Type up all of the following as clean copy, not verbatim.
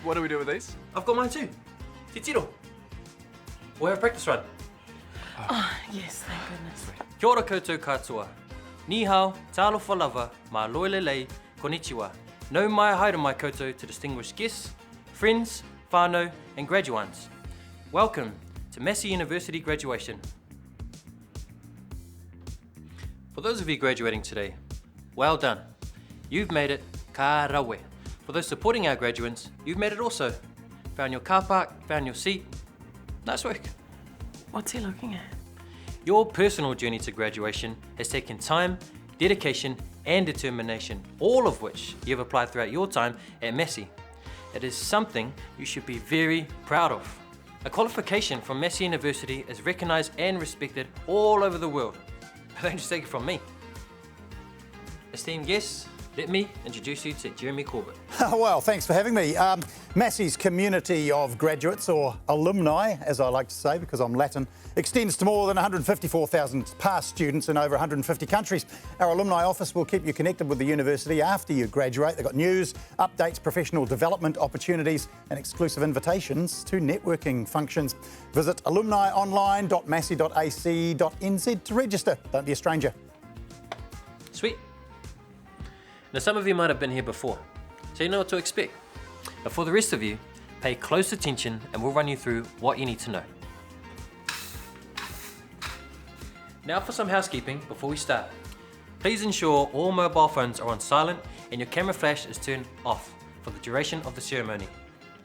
What do we do with these? I've got mine too. Te tiro. We'll have a practice run. Oh, yes, thank goodness. Kia ora koutou katoa. Ni hao, tālofa lava, mā loelelei, konnichiwa. Nau mai haere mai koutou to distinguished guests, friends, whānau, and graduands. Welcome to Massey University graduation. For those of you graduating today, well done. You've made it ka rawe. For those supporting our graduates, you've made it also. Found your car park, found your seat. Nice work. What's he looking at? Your personal journey to graduation has taken time, dedication, and determination, all of which you've applied throughout your time at Massey. It is something you should be very proud of. A qualification from Massey University is recognised and respected all over the world. Don't just take it from me. Esteemed guests, let me introduce you to Jeremy Corbett. Well, thanks for having me. Massey's community of graduates, or alumni, as I like to say because I'm Latin, extends to more than 154,000 past students in over 150 countries. Our alumni office will keep you connected with the university after you graduate. They've got news, updates, professional development opportunities and exclusive invitations to networking functions. Visit alumnionline.massey.ac.nz to register. Don't be a stranger. Sweet. Now some of you might have been here before, so you know what to expect. But for the rest of you, pay close attention and we'll run you through what you need to know. Now for some housekeeping before we start. Please ensure all mobile phones are on silent and your camera flash is turned off for the duration of the ceremony.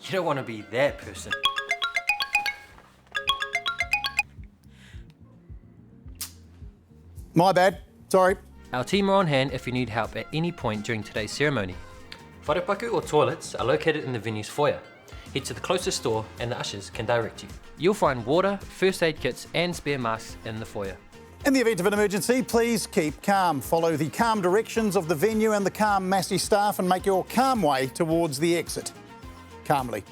You don't want to be that person. My bad. Sorry. Our team are on hand if you need help at any point during today's ceremony. Wharepaku or toilets are located in the venue's foyer. Head to the closest store and the ushers can direct you. You'll find water, first aid kits and spare masks in the foyer. In the event of an emergency, please keep calm. Follow the calm directions of the venue and the calm Massey staff and make your calm way towards the exit. Calmly.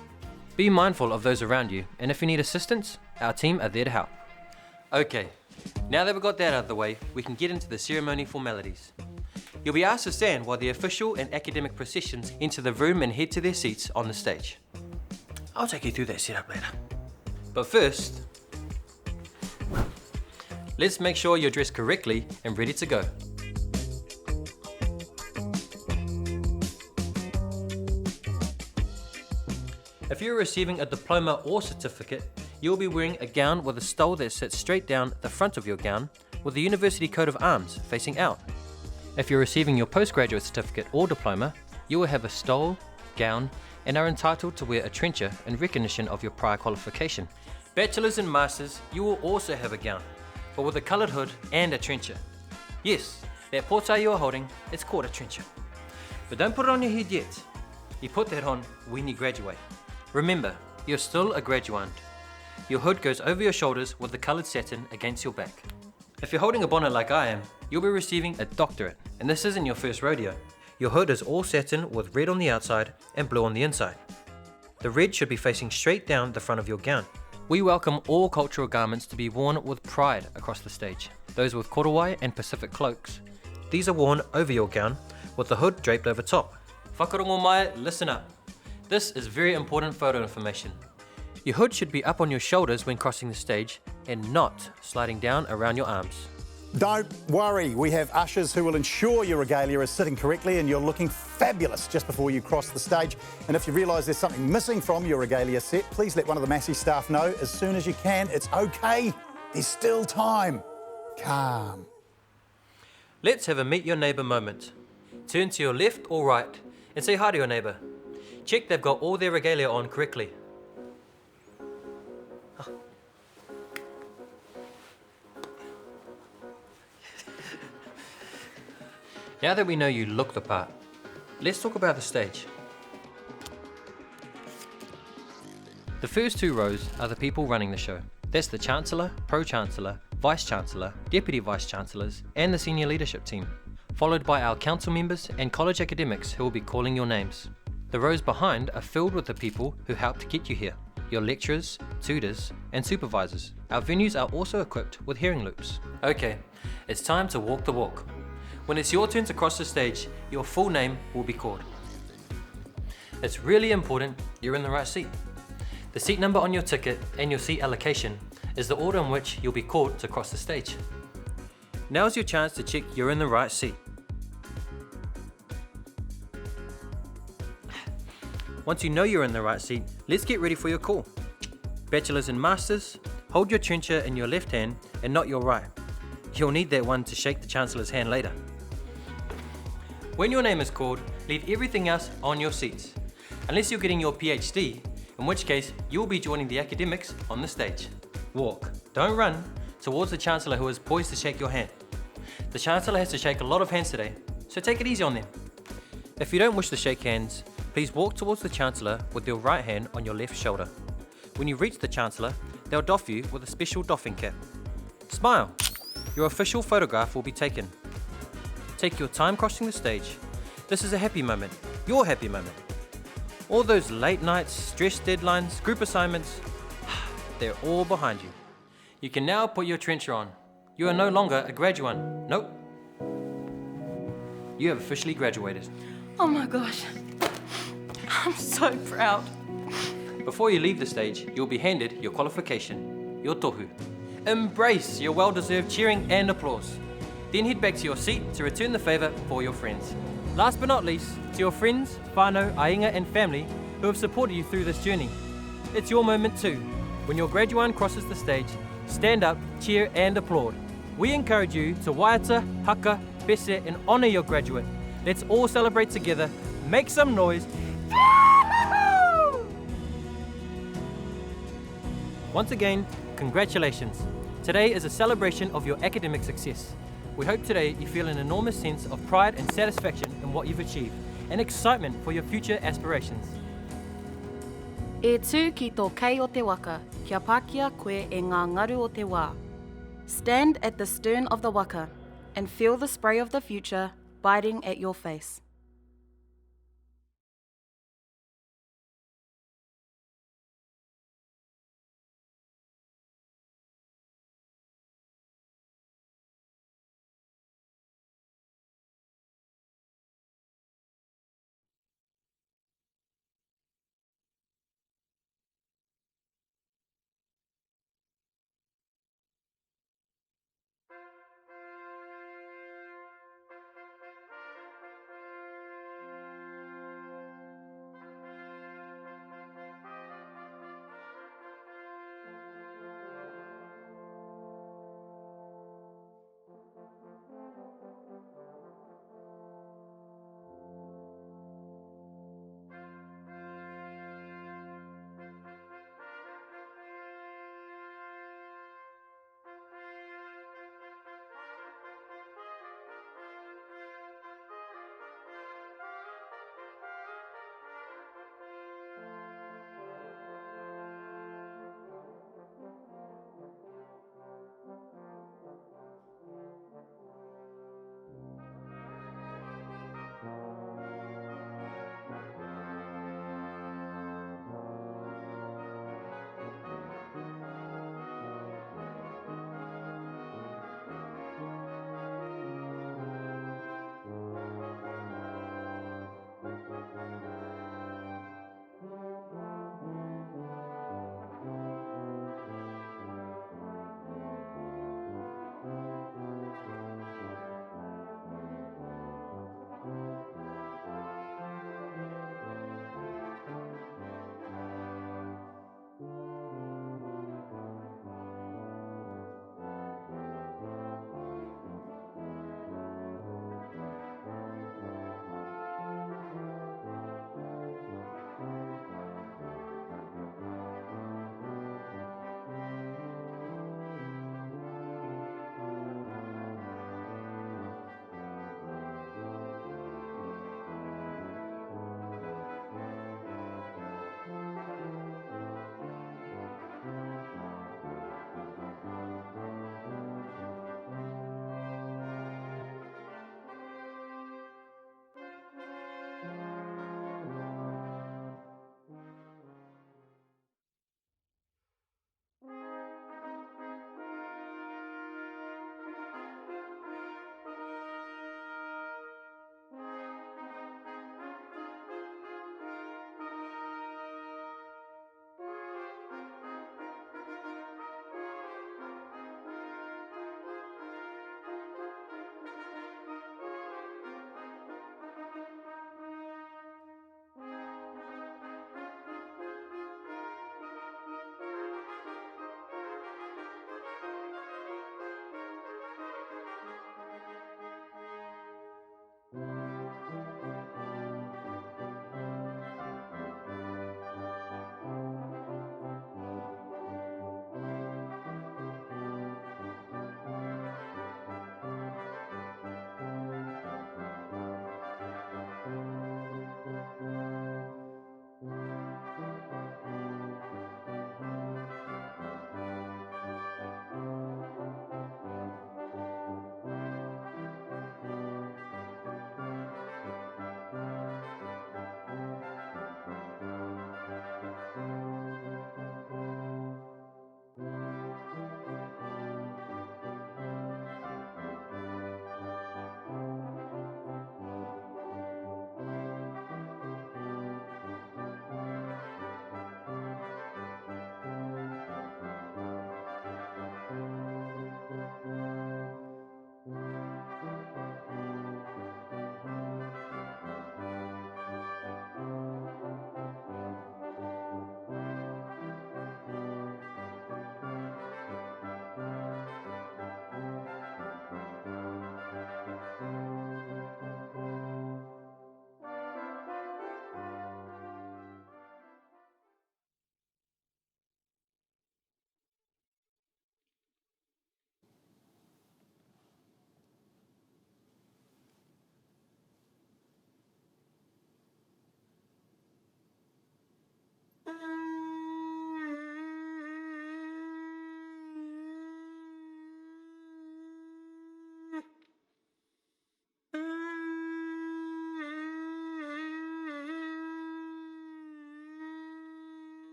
Be mindful of those around you, and if you need assistance, our team are there to help. Okay, now that we've got that out of the way, we can get into the ceremony formalities. You'll be asked to stand while the official and academic processions enter the room and head to their seats on the stage. I'll take you through that setup later. But first, let's make sure you're dressed correctly and ready to go. If you're receiving a diploma or certificate, you'll be wearing a gown with a stole that sits straight down the front of your gown with the university coat of arms facing out. If you're receiving your postgraduate certificate or diploma, you will have a stole, gown, and are entitled to wear a trencher in recognition of your prior qualification. Bachelors and masters, you will also have a gown, but with a coloured hood and a trencher. Yes, that portai you are holding, it's called a trencher. But don't put it on your head yet. You put that on when you graduate. Remember, you're still a graduand. Your hood goes over your shoulders with the coloured satin against your back. If you're holding a bonnet like I am, you'll be receiving a doctorate, and this isn't your first rodeo. Your hood is all satin with red on the outside and blue on the inside. The red should be facing straight down the front of your gown. We welcome all cultural garments to be worn with pride across the stage. Those with korowai and Pacific cloaks. These are worn over your gown with the hood draped over top. Whakarongo mai, listen up. This is very important photo information. Your hood should be up on your shoulders when crossing the stage and not sliding down around your arms. Don't worry, we have ushers who will ensure your regalia is sitting correctly and you're looking fabulous just before you cross the stage. And if you realise there's something missing from your regalia set, please let one of the Massey staff know as soon as you can. It's okay, there's still time. Calm. Let's have a meet your neighbour moment. Turn to your left or right and say hi to your neighbour. Check they've got all their regalia on correctly. Now that we know you look the part, let's talk about the stage. The first two rows are the people running the show. That's the Chancellor, Pro-Chancellor, Vice-Chancellor, Deputy Vice-Chancellors, and the senior leadership team, followed by our council members and college academics who will be calling your names. The rows behind are filled with the people who helped get you here, your lecturers, tutors, and supervisors. Our venues are also equipped with hearing loops. Okay, it's time to walk the walk. When it's your turn to cross the stage, your full name will be called. It's really important you're in the right seat. The seat number on your ticket and your seat allocation is the order in which you'll be called to cross the stage. Now's your chance to check you're in the right seat. Once you know you're in the right seat, let's get ready for your call. Bachelors and Masters, hold your trencher in your left hand and not your right. You'll need that one to shake the Chancellor's hand later. When your name is called, leave everything else on your seats, unless you're getting your PhD, in which case you'll be joining the academics on the stage. Walk, don't run, towards the Chancellor who is poised to shake your hand. The Chancellor has to shake a lot of hands today, so take it easy on them. If you don't wish to shake hands, please walk towards the Chancellor with your right hand on your left shoulder. When you reach the Chancellor, they'll doff you with a special doffing cap. Smile! Your official photograph will be taken. Take your time crossing the stage. This is a happy moment, your happy moment. All those late nights, stress deadlines, group assignments, they're all behind you. You can now put your trencher on. You are no longer a graduate. Nope. You have officially graduated. Oh my gosh. I'm so proud. Before you leave the stage, you'll be handed your qualification, your tohu. Embrace your well-deserved cheering and applause. Then head back to your seat to return the favour for your friends. Last but not least, to your friends, whānau, ainga and family who have supported you through this journey. It's your moment too. When your graduand crosses the stage, stand up, cheer and applaud. We encourage you to waiata, haka, pese and honour your graduate. Let's all celebrate together, make some noise. Once again, congratulations. Today is a celebration of your academic success. We hope today you feel an enormous sense of pride and satisfaction in what you've achieved, and excitement for your future aspirations. E tū ki tō kei o te waka, kia pākia koe e ngā ngaru o te wā. Stand at the stern of the waka and feel the spray of the future biting at your face.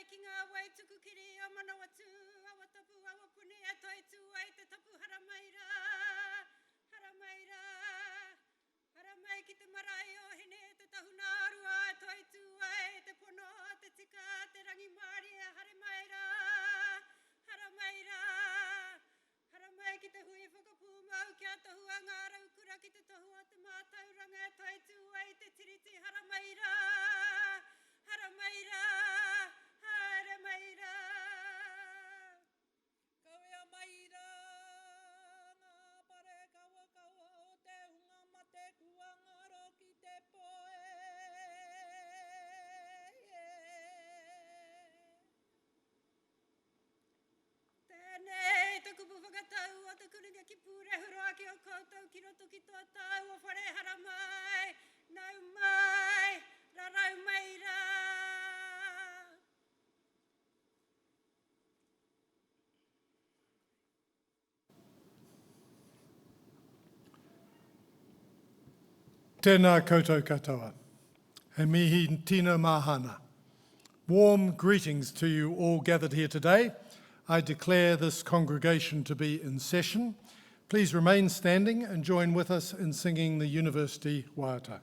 Ki ngā wai tukukiri o Manawatū, awa tapu awa puni e toi tū ai te tapu haramaira. Haramaira, haramai ki te marae o hene te tahuna arua e toi tū ai te pono, te tika, te rangi maari e haramaira. Haramaira, haramai ki te hui whakapū mau kia tohua ngā raukura ki te tohua te mātauranga e toi tū ai te tiriti haramaira. Haramaira, haramaira. Kawea maira, ngā pare kawa kawa o te hunga mate kua ngaro ki te poe. Tēnei, taku pu whakatau o te kuringa ki pūre huroa ki o koutou ki roto ki tō tau o whare haramai, nau mai, rarau maira. Tēnā koutou katoa. He mihi tino mahana. Warm greetings to you all gathered here today. I declare this congregation to be in session. Please remain standing and join with us in singing the University Waiata.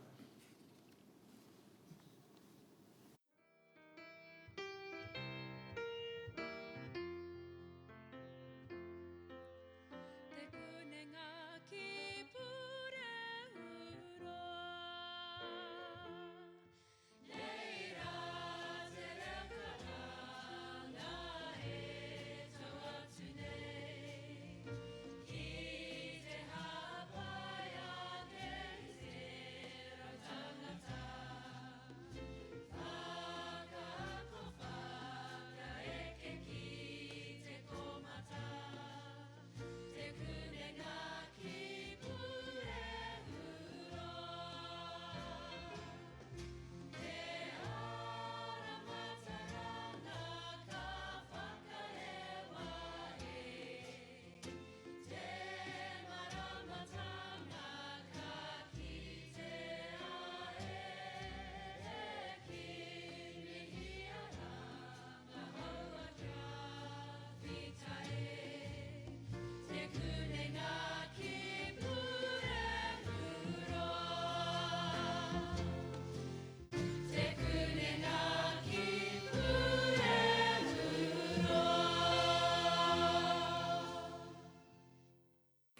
Ki te hapai a te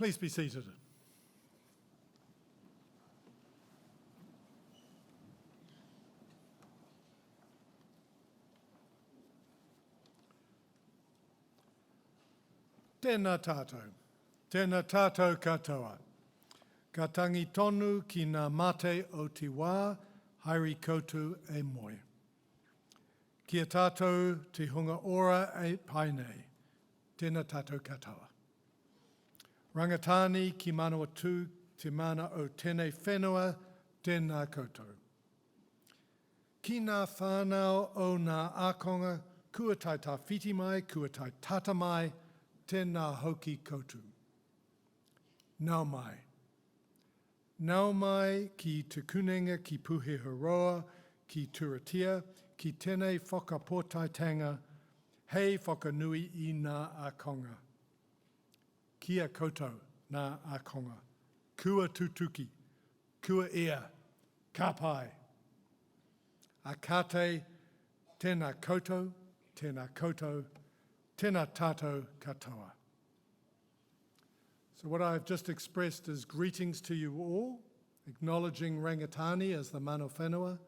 Please be seated. Tēnā tātou katoa. Ka tangi tonu ki ngā mate o te wā, haere koutou e moe. Kia tātou te hunga ora e painei. Tēnā tātou katoa. Rangatani ki Manawatū te mana o tēnei whenua, tēnā koutou. Ki ngā whānau o ngā ākonga, kua tai tā whiti mai, kua tai tata mai, tēnā hoki koutou. Nau mai. Nau mai ki te kunenga ki Puheheroa, ki Turatia, ki tēnei whakapōtaitanga, hei whakanui i ngā ākonga. Kia koutou ngā ākonga. Kua tutuki, kua ea, ka pai. A kate, tēnā koutou, tēnā koutou, tēnā tātou katoa. So what I've just expressed is greetings to you all, acknowledging Rangatani as the mana whenua,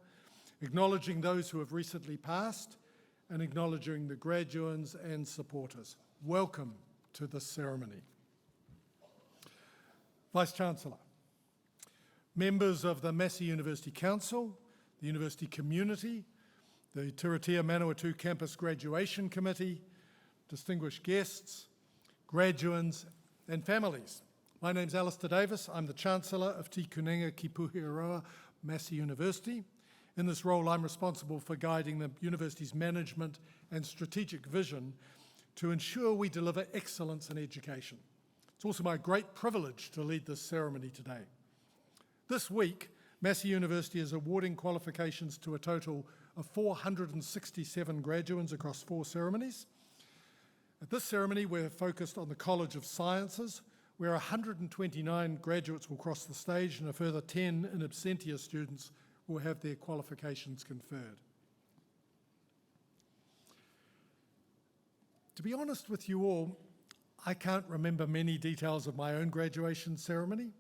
acknowledging those who have recently passed, and acknowledging the graduands and supporters. Welcome to this ceremony. Vice-Chancellor, members of the Massey University Council, the University Community, the Turitea Manawatū Campus Graduation Committee, distinguished guests, graduands, and families. My name's Alistair Davis. I'm the Chancellor of Te Kunenga ki Puheheroa Massey University. In this role, I'm responsible for guiding the university's management and strategic vision to ensure we deliver excellence in education. It's also my great privilege to lead this ceremony today. This week, Massey University is awarding qualifications to a total of 467 graduands across 4 ceremonies. At this ceremony, we're focused on the College of Sciences, where 129 graduates will cross the stage and a further 10 in absentia students will have their qualifications conferred. To be honest with you all, I can't remember many details of my own graduation ceremony.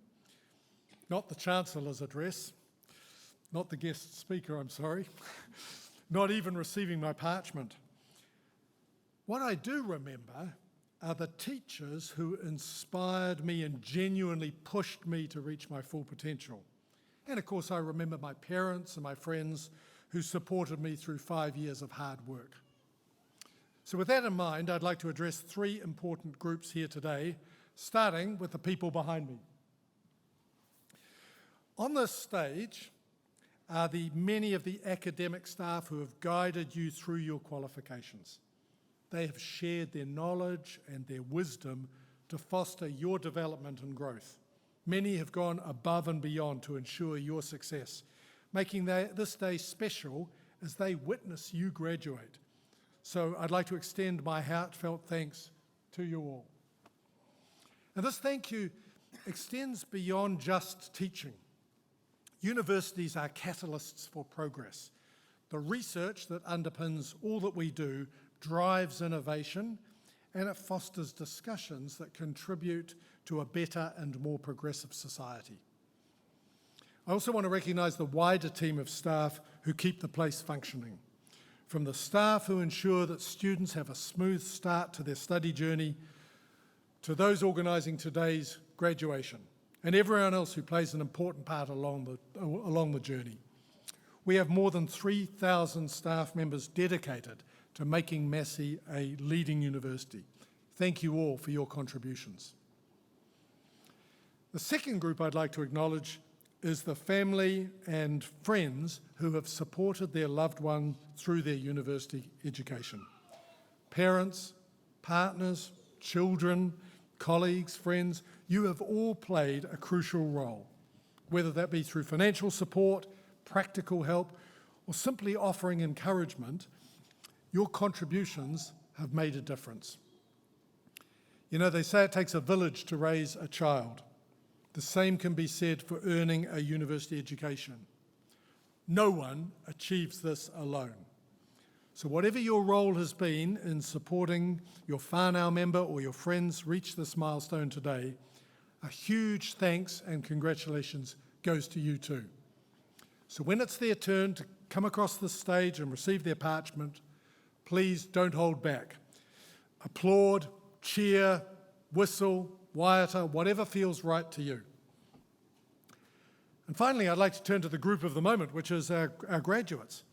Not the Chancellor's address, not the guest speaker, I'm sorry, not even receiving my parchment. What I do remember are the teachers who inspired me and genuinely pushed me to reach my full potential. And of course, I remember my parents and my friends who supported me through 5 years of hard work. So with that in mind, I'd like to address 3 important groups here today, starting with the people behind me. On this stage are the many of the academic staff who have guided you through your qualifications. They have shared their knowledge and their wisdom to foster your development and growth. Many have gone above and beyond to ensure your success, making this day special as they witness you graduate. So I'd like to extend my heartfelt thanks to you all. And this thank you extends beyond just teaching. Universities are catalysts for progress. The research that underpins all that we do drives innovation, and it fosters discussions that contribute to a better and more progressive society. I also want to recognise the wider team of staff who keep the place functioning. From the staff who ensure that students have a smooth start to their study journey, to those organising today's graduation, and everyone else who plays an important part along the journey. We have more than 3,000 staff members dedicated to making Massey a leading university. Thank you all for your contributions. The second group I'd like to acknowledge is the family and friends who have supported their loved one through their university education. Parents, partners, children, colleagues, friends, you have all played a crucial role, whether that be through financial support, practical help, or simply offering encouragement. Your contributions have made a difference. You know, they say it takes a village to raise a child. The same can be said for earning a university education. No one achieves this alone. So whatever your role has been in supporting your whānau member or your friends reach this milestone today, a huge thanks and congratulations goes to you too. So when it's their turn to come across the stage and receive their parchment, please don't hold back. Applaud, cheer, whistle, waiata, whatever feels right to you. And finally, I'd like to turn to the group of the moment, which is our graduates.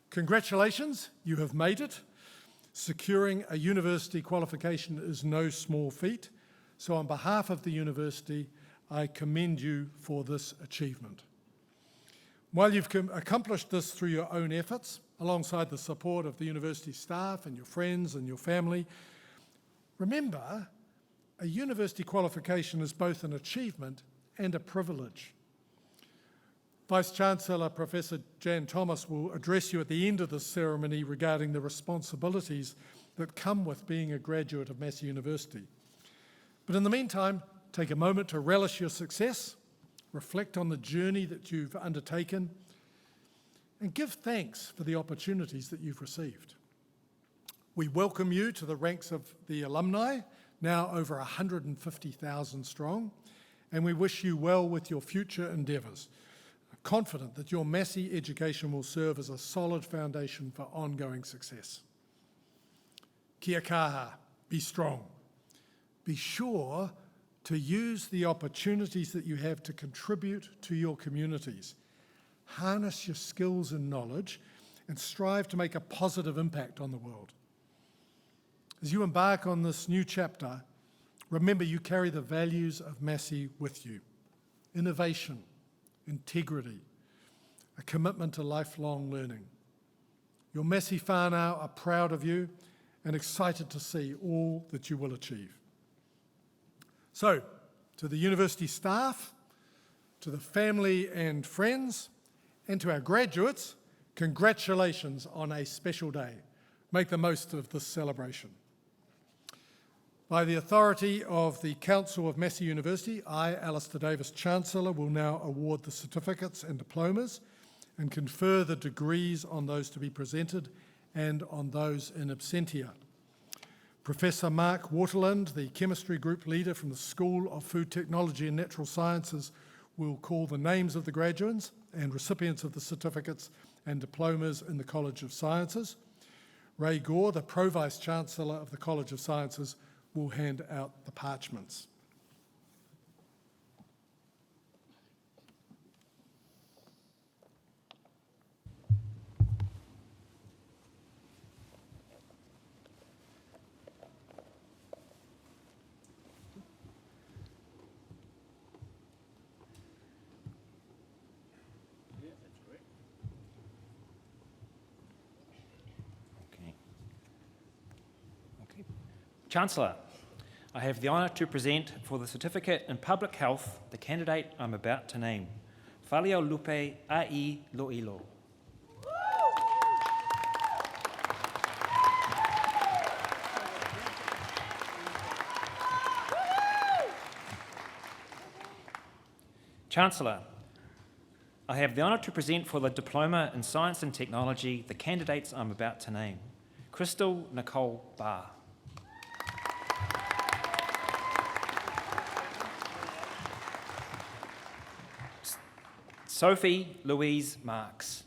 Congratulations, you have made it. Securing a university qualification is no small feat. So on behalf of the university, I commend you for this achievement. While you've accomplished this through your own efforts, alongside the support of the university staff and your friends and your family, remember, a university qualification is both an achievement and a privilege. Vice-Chancellor Professor Jan Thomas will address you at the end of this ceremony regarding the responsibilities that come with being a graduate of Massey University. But in the meantime, take a moment to relish your success, reflect on the journey that you've undertaken, and give thanks for the opportunities that you've received. We welcome you to the ranks of the alumni, now over 150,000 strong, and we wish you well with your future endeavours, confident that your Massey education will serve as a solid foundation for ongoing success. Kia kaha, be strong. Be sure to use the opportunities that you have to contribute to your communities. Harness your skills and knowledge and strive to make a positive impact on the world. As you embark on this new chapter, remember you carry the values of Massey with you. Innovation, integrity, a commitment to lifelong learning. Your Massey whānau are proud of you and excited to see all that you will achieve. So, to the university staff, to the family and friends, and to our graduates, congratulations on a special day. Make the most of this celebration. By the authority of the Council of Massey University, I, Alistair Davis, Chancellor, will now award the certificates and diplomas and confer the degrees on those to be presented and on those in absentia. Professor Mark Waterland, the chemistry group leader from the School of Food Technology and Natural Sciences, will call the names of the graduates and recipients of the certificates and diplomas in the College of Sciences. Ray Gore, the Pro-Vice Chancellor of the College of Sciences, will hand out the parchments. Chancellor, I have the honour to present for the Certificate in Public Health the candidate I'm about to name, Whaleo Lupe Ai Loilo. Chancellor, I have the honour to present for the Diploma in Science and Technology the candidates I'm about to name, Crystal Nicole Barr. Sophie Louise Marks.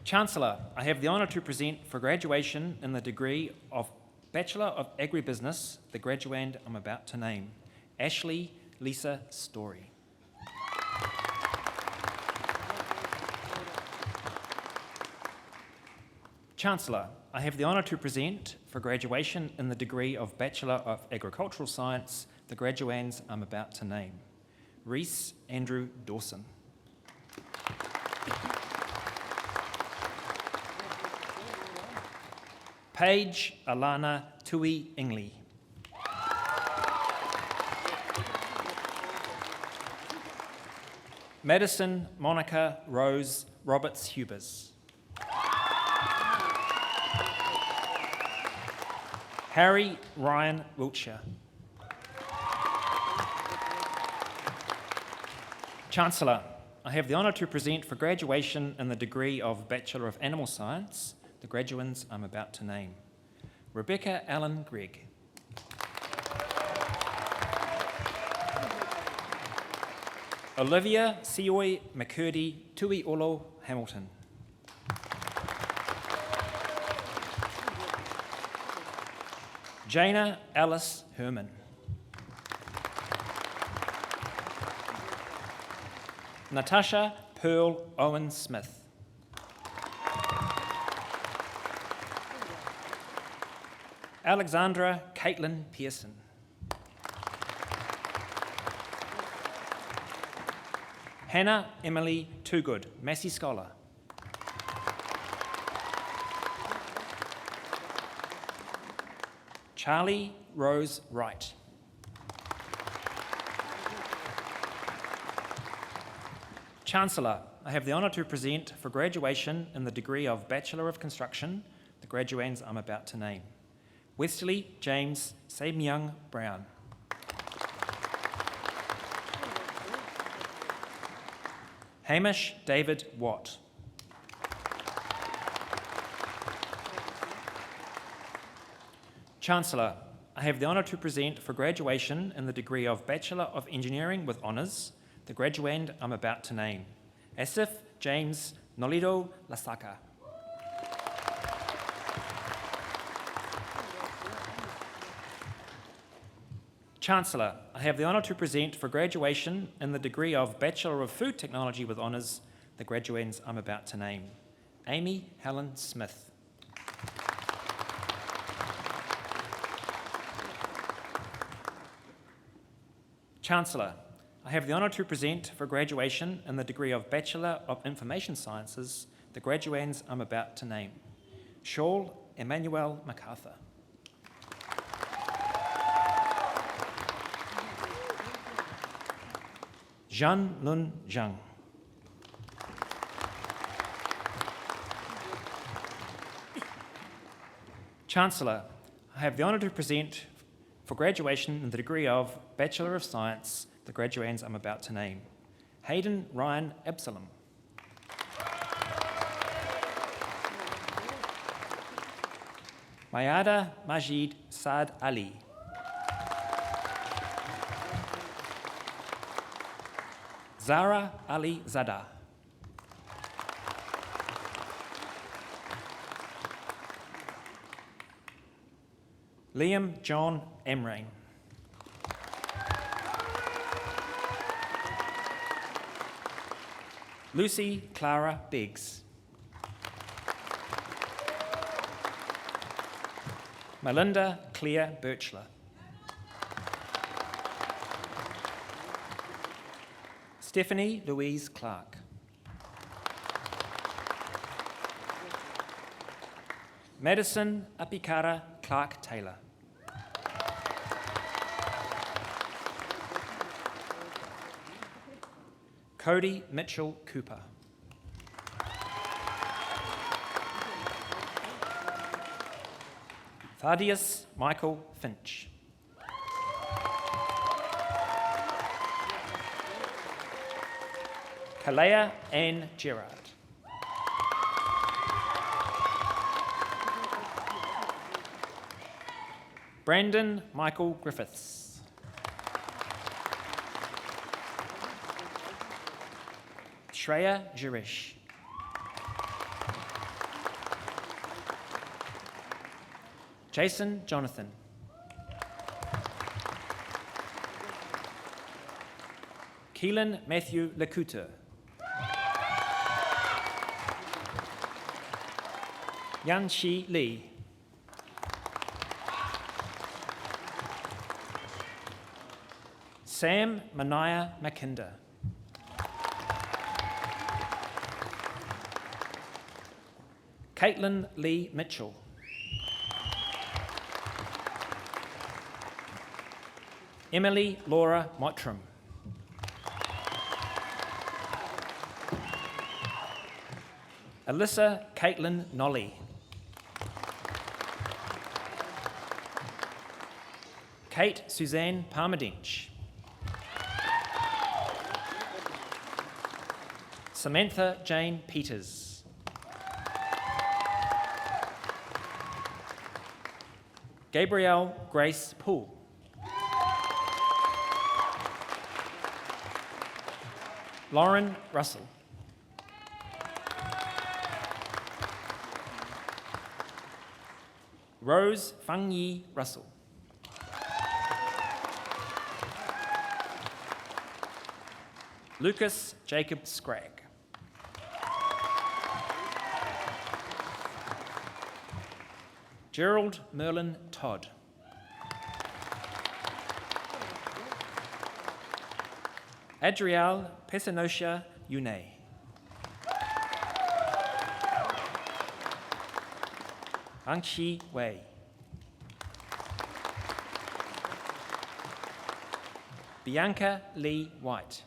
Chancellor, I have the honour to present for graduation in the degree of Bachelor of Agribusiness the graduand I'm about to name, Ashley Lisa Story. Chancellor, I have the honour to present for graduation in the degree of Bachelor of Agricultural Science the graduands I'm about to name, Reese Andrew Dawson. Paige Alana Tui Ingley. Madison Monica Rose Roberts Hubers. Harry Ryan Wiltshire. Chancellor, I have the honour to present for graduation in the degree of Bachelor of Animal Science the graduands I'm about to name, Rebecca Allen Gregg. Olivia Sioi McCurdy Tui Olo Hamilton. Jana Alice Herman. Natasha Pearl Owen Smith. Alexandra Caitlin Pearson. Hannah Emily Toogood, Massey Scholar. Charlie Rose Wright. Chancellor, I have the honour to present for graduation in the degree of Bachelor of Construction the graduands I'm about to name. Westerly James Samyang Brown. Hamish David Watt. Chancellor, I have the honour to present for graduation in the degree of Bachelor of Engineering with Honours the graduand I'm about to name. Asif James Nolido Lasaka. Chancellor, I have the honour to present for graduation in the degree of Bachelor of Food Technology with Honours the graduands I'm about to name. Amy Helen Smith. Chancellor, I have the honour to present for graduation in the degree of Bachelor of Information Sciences the graduands I'm about to name. Shaul Emmanuel MacArthur. Zhan Lun Zhang. Chancellor, I have the honour to present for graduation in the degree of Bachelor of Science the graduands I'm about to name. Hayden Ryan Absalom. Mayada Majid Saad Ali. Zara Ali Zada. Liam John Amrain. Lucy Clara Biggs. Melinda Claire Birchler. Stephanie Louise Clark. Madison Apikara Clark Taylor. Cody Mitchell Cooper. Thaddeus Michael Finch. Kalea Ann Gerard. Brandon Michael Griffiths. Shreya Jirish. Jason Jonathan. Keelan Matthew Lakuta. Yanxi Li. Sam Manaya Makinda. Caitlin Lee Mitchell. Emily Laura Mottram. Alyssa Caitlin Nolly. Kate Suzanne Palmadinch. Samantha Jane Peters. Gabrielle Grace Poole. Lauren Russell. Rose Fang Yi Russell. Lucas Jacob Scragg. Gerald Merlin Todd. Adrielle Pesanosha Yune. Angqi Wei. Bianca Lee White.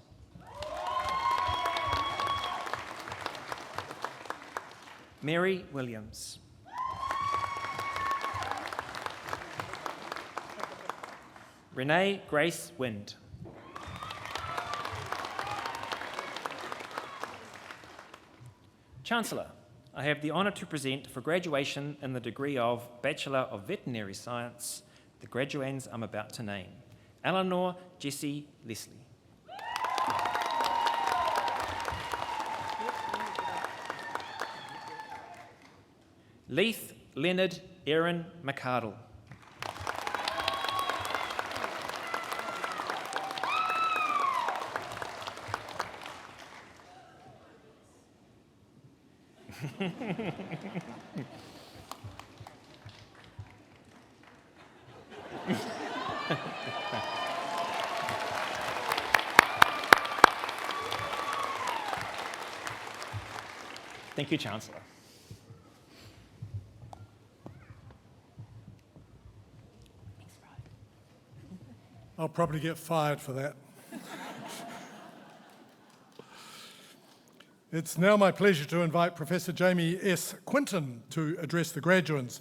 Mary Williams. Renee Grace Wind. Chancellor, I have the honour to present for graduation in the degree of Bachelor of Veterinary Science the graduands I'm about to name. Eleanor Jessie Leslie. Leith Leonard Aaron McArdle. Thank you, Chancellor. I'll probably get fired for that. It's now my pleasure to invite Professor Jamie S. Quinton to address the graduands.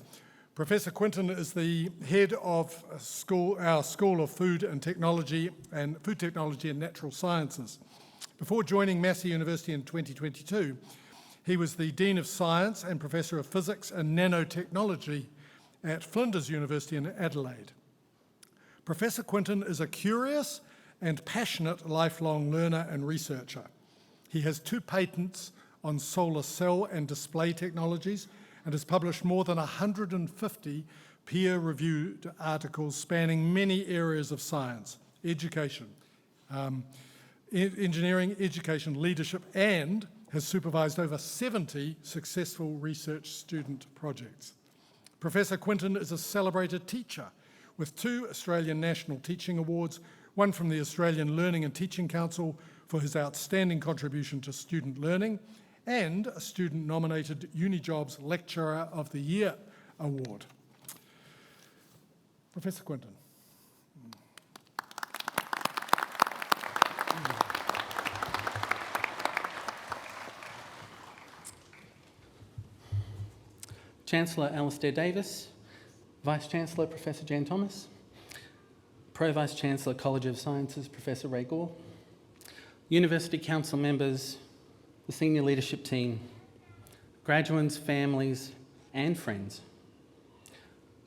Professor Quinton is the head of our School of Food Technology and Natural Sciences. Before joining Massey University in 2022, he was the Dean of Science and Professor of Physics and Nanotechnology at Flinders University in Adelaide. Professor Quinton is a curious and passionate lifelong learner and researcher. He has 2 patents on solar cell and display technologies and has published more than 150 peer-reviewed articles spanning many areas of science, education, engineering, education, leadership, and has supervised over 70 successful research student projects. Professor Quinton is a celebrated teacher with 2 Australian National Teaching Awards, one from the Australian Learning and Teaching Council for his outstanding contribution to student learning, and a student-nominated UniJobs Lecturer of the Year Award. Professor Quinton. Chancellor Alistair Davis, Vice-Chancellor Professor Jan Thomas, Pro-Vice-Chancellor College of Sciences Professor Ray Gore, University Council members, the senior leadership team, graduands, families and friends,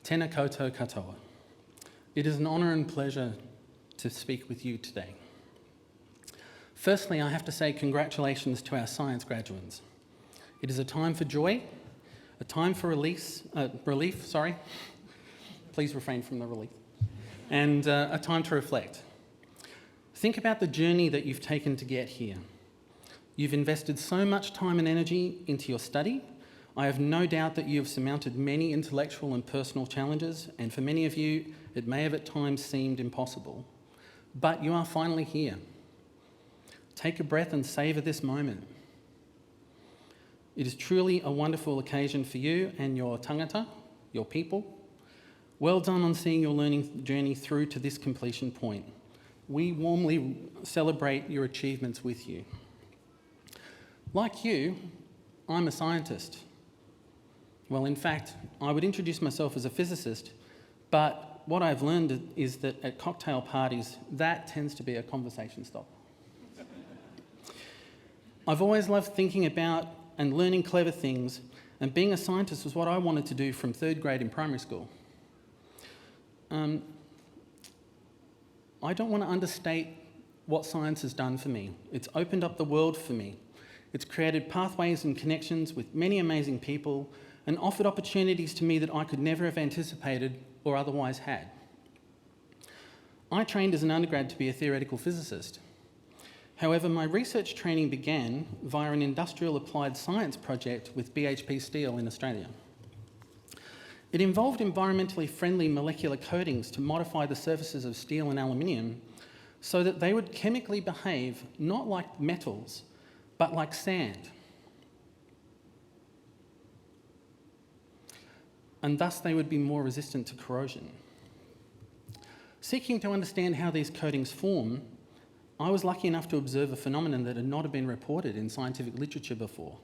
tēnā koutou katoa. It is an honour and pleasure to speak with you today. Firstly, I have to say congratulations to our science graduands. It is a time for joy, a time for relief, please refrain from the relief, and a time to reflect. Think about the journey that you've taken to get here. You've invested so much time and energy into your study. I have no doubt that you have surmounted many intellectual and personal challenges, and for many of you, it may have at times seemed impossible. But you are finally here. Take a breath and savour this moment. It is truly a wonderful occasion for you and your tangata, your people. Well done on seeing your learning journey through to this completion point. We warmly celebrate your achievements with you. Like you, I'm a scientist. Well, in fact, I would introduce myself as a physicist, but what I've learned is that at cocktail parties, that tends to be a conversation stopper. I've always loved thinking about and learning clever things, and being a scientist was what I wanted to do from 3rd grade in primary school. I don't want to understate what science has done for me. It's opened up the world for me. It's created pathways and connections with many amazing people and offered opportunities to me that I could never have anticipated or otherwise had. I trained as an undergrad to be a theoretical physicist. However, my research training began via an industrial applied science project with BHP Steel in Australia. It involved environmentally friendly molecular coatings to modify the surfaces of steel and aluminium so that they would chemically behave not like metals, but like sand. And thus they would be more resistant to corrosion. Seeking to understand how these coatings form, I was lucky enough to observe a phenomenon that had not been reported in scientific literature before.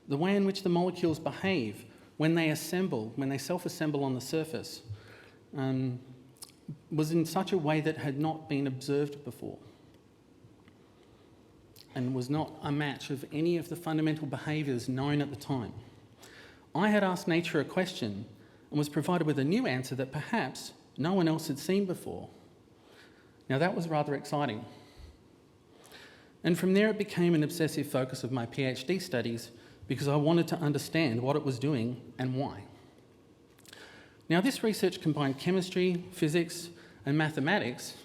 The way in which the molecules behave when they self-assemble on the surface, was in such a way that had not been observed before and was not a match of any of the fundamental behaviours known at the time. I had asked nature a question and was provided with a new answer that perhaps no one else had seen before. Now that was rather exciting. And from there it became an obsessive focus of my PhD studies because I wanted to understand what it was doing and why. Now this research combined chemistry, physics and mathematics,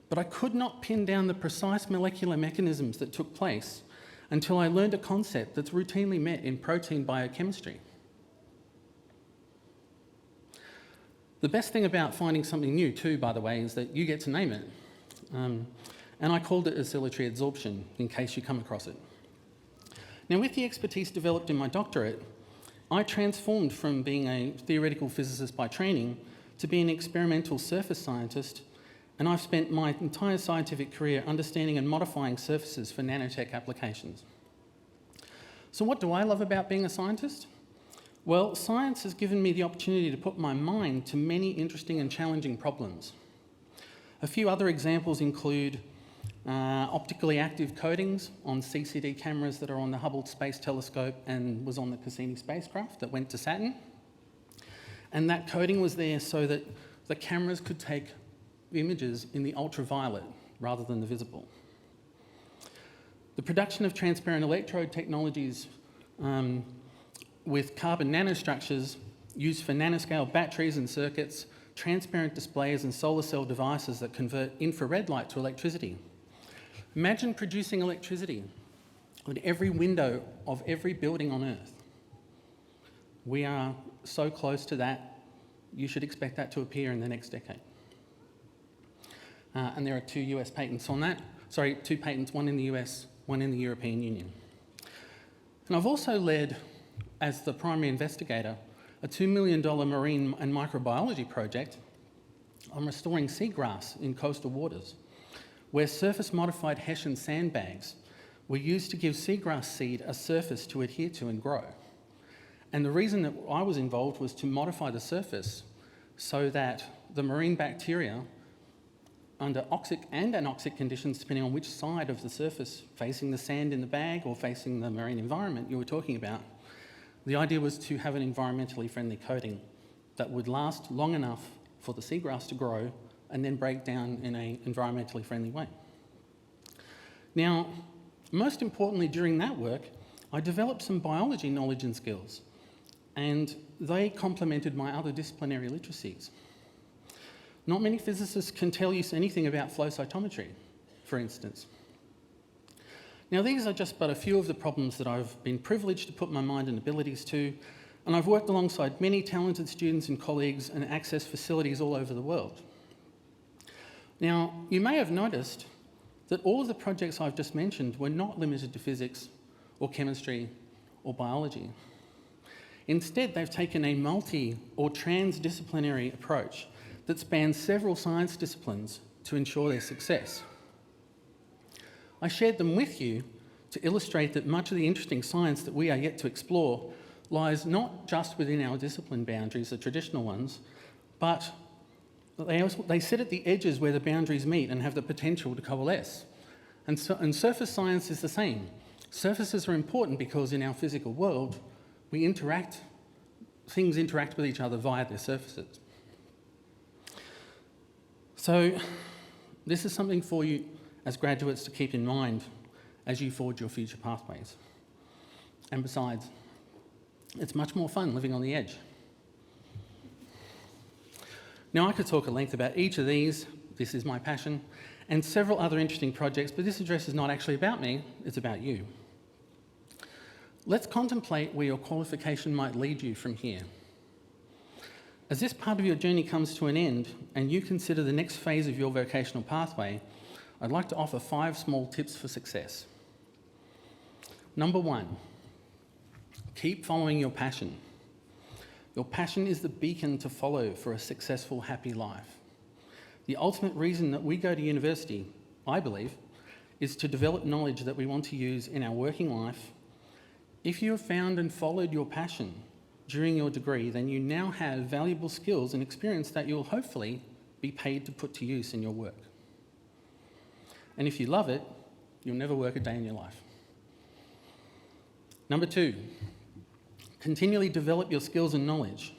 but I could not pin down the precise molecular mechanisms that took place until I learned a concept that's routinely met in protein biochemistry. The best thing about finding something new too, by the way, is that you get to name it. And I called it oscillatory adsorption, in case you come across it. Now, with the expertise developed in my doctorate, I transformed from being a theoretical physicist by training to be an experimental surface scientist, and I've spent my entire scientific career understanding and modifying surfaces for nanotech applications. So what do I love about being a scientist? Well, science has given me the opportunity to put my mind to many interesting and challenging problems. A few other examples include optically active coatings on CCD cameras that are on the Hubble Space Telescope and was on the Cassini spacecraft that went to Saturn. And that coating was there so that the cameras could take images in the ultraviolet rather than the visible. The production of transparent electrode technologies with carbon nanostructures used for nanoscale batteries and circuits, transparent displays and solar cell devices that convert infrared light to electricity. Imagine producing electricity on every window of every building on Earth. We are so close to that, you should expect that to appear in the next decade. And there are 2 US patents on that. Sorry, 2 patents, one in the US, one in the European Union. And I've also led, as the primary investigator, a $2 million marine and microbiology project on restoring seagrass in coastal waters, where surface-modified Hessian sandbags were used to give seagrass seed a surface to adhere to and grow. And the reason that I was involved was to modify the surface so that the marine bacteria, under oxic and anoxic conditions, depending on which side of the surface, facing the sand in the bag or facing the marine environment you were talking about, the idea was to have an environmentally friendly coating that would last long enough for the seagrass to grow and then break down in an environmentally friendly way. Now, most importantly during that work, I developed some biology knowledge and skills, and they complemented my other disciplinary literacies. Not many physicists can tell you anything about flow cytometry, for instance. Now, these are just but a few of the problems that I've been privileged to put my mind and abilities to, and I've worked alongside many talented students and colleagues and accessed facilities all over the world. Now, you may have noticed that all of the projects I've just mentioned were not limited to physics or chemistry or biology. Instead, they've taken a multi- or transdisciplinary approach that spans several science disciplines to ensure their success. I shared them with you to illustrate that much of the interesting science that we are yet to explore lies not just within our discipline boundaries, the traditional ones, but they sit at the edges where the boundaries meet and have the potential to coalesce. And surface science is the same. Surfaces are important because in our physical world, things interact with each other via their surfaces. So this is something for you as graduates to keep in mind as you forge your future pathways. And besides, it's much more fun living on the edge. Now, I could talk at length about each of these, this is my passion, and several other interesting projects, but this address is not actually about me, it's about you. Let's contemplate where your qualification might lead you from here. As this part of your journey comes to an end and you consider the next phase of your vocational pathway, I'd like to offer 5 small tips for success. Number 1, keep following your passion. Your passion is the beacon to follow for a successful, happy life. The ultimate reason that we go to university, I believe, is to develop knowledge that we want to use in our working life. If you have found and followed your passion during your degree, then you now have valuable skills and experience that you'll hopefully be paid to put to use in your work. And if you love it, you'll never work a day in your life. Number 2, continually develop your skills and knowledge.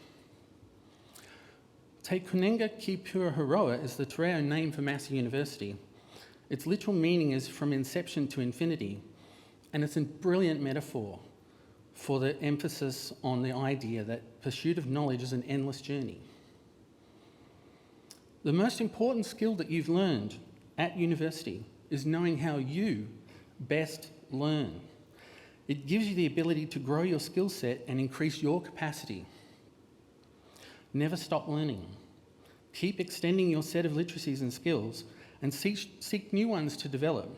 Te Kunenga Ki Pua Heroa is the te reo name for Massey University. Its literal meaning is from inception to infinity, and it's a brilliant metaphor for the emphasis on the idea that pursuit of knowledge is an endless journey. The most important skill that you've learned at university is knowing how you best learn. It gives you the ability to grow your skill set and increase your capacity. Never stop learning. Keep extending your set of literacies and skills and seek new ones to develop.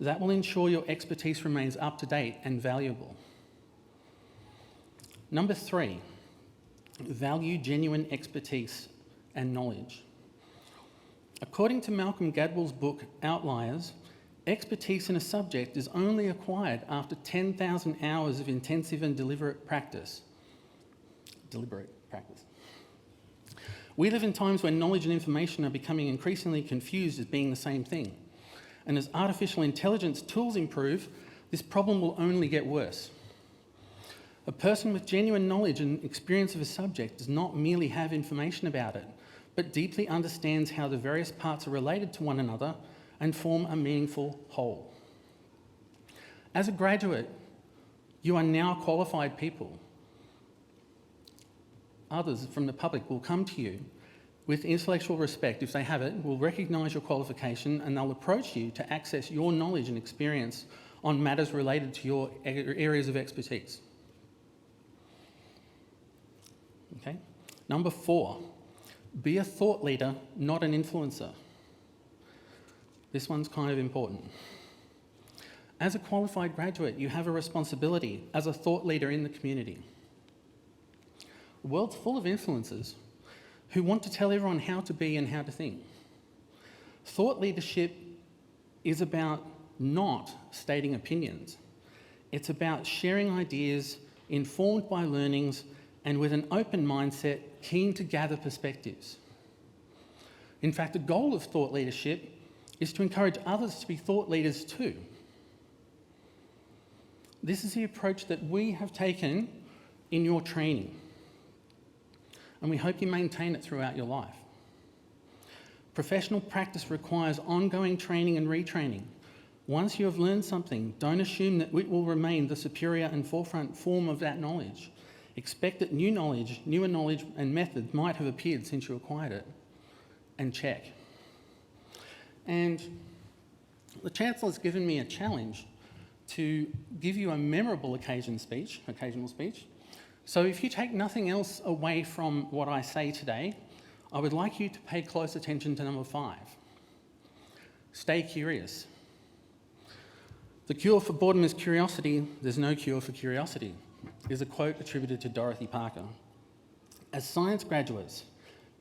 That will ensure your expertise remains up to date and valuable. Number 3, value genuine expertise and knowledge. According to Malcolm Gladwell's book, Outliers, expertise in a subject is only acquired after 10,000 hours of intensive and deliberate practice. We live in times when knowledge and information are becoming increasingly confused as being the same thing. And as artificial intelligence tools improve, this problem will only get worse. A person with genuine knowledge and experience of a subject does not merely have information about it, but deeply understands how the various parts are related to one another and form a meaningful whole. As a graduate, you are now qualified people. Others from the public will come to you with intellectual respect, if they have it, will recognise your qualification and they'll approach you to access your knowledge and experience on matters related to your areas of expertise. Okay. Number 4, be a thought leader, not an influencer. This one's kind of important. As a qualified graduate, you have a responsibility as a thought leader in the community. The world's full of influencers who want to tell everyone how to be and how to think. Thought leadership is about not stating opinions. It's about sharing ideas, informed by learnings, and with an open mindset, keen to gather perspectives. In fact, the goal of thought leadership is to encourage others to be thought leaders too. This is the approach that we have taken in your training, and we hope you maintain it throughout your life. Professional practice requires ongoing training and retraining. Once you have learned something, don't assume that it will remain the superior and forefront form of that knowledge. Expect that newer knowledge and methods might have appeared since you acquired it, and check. And the Chancellor's given me a challenge to give you a memorable occasional speech. So if you take nothing else away from what I say today, I would like you to pay close attention to number 5. Stay curious. The cure for boredom is curiosity. There's no cure for curiosity, is a quote attributed to Dorothy Parker. As science graduates,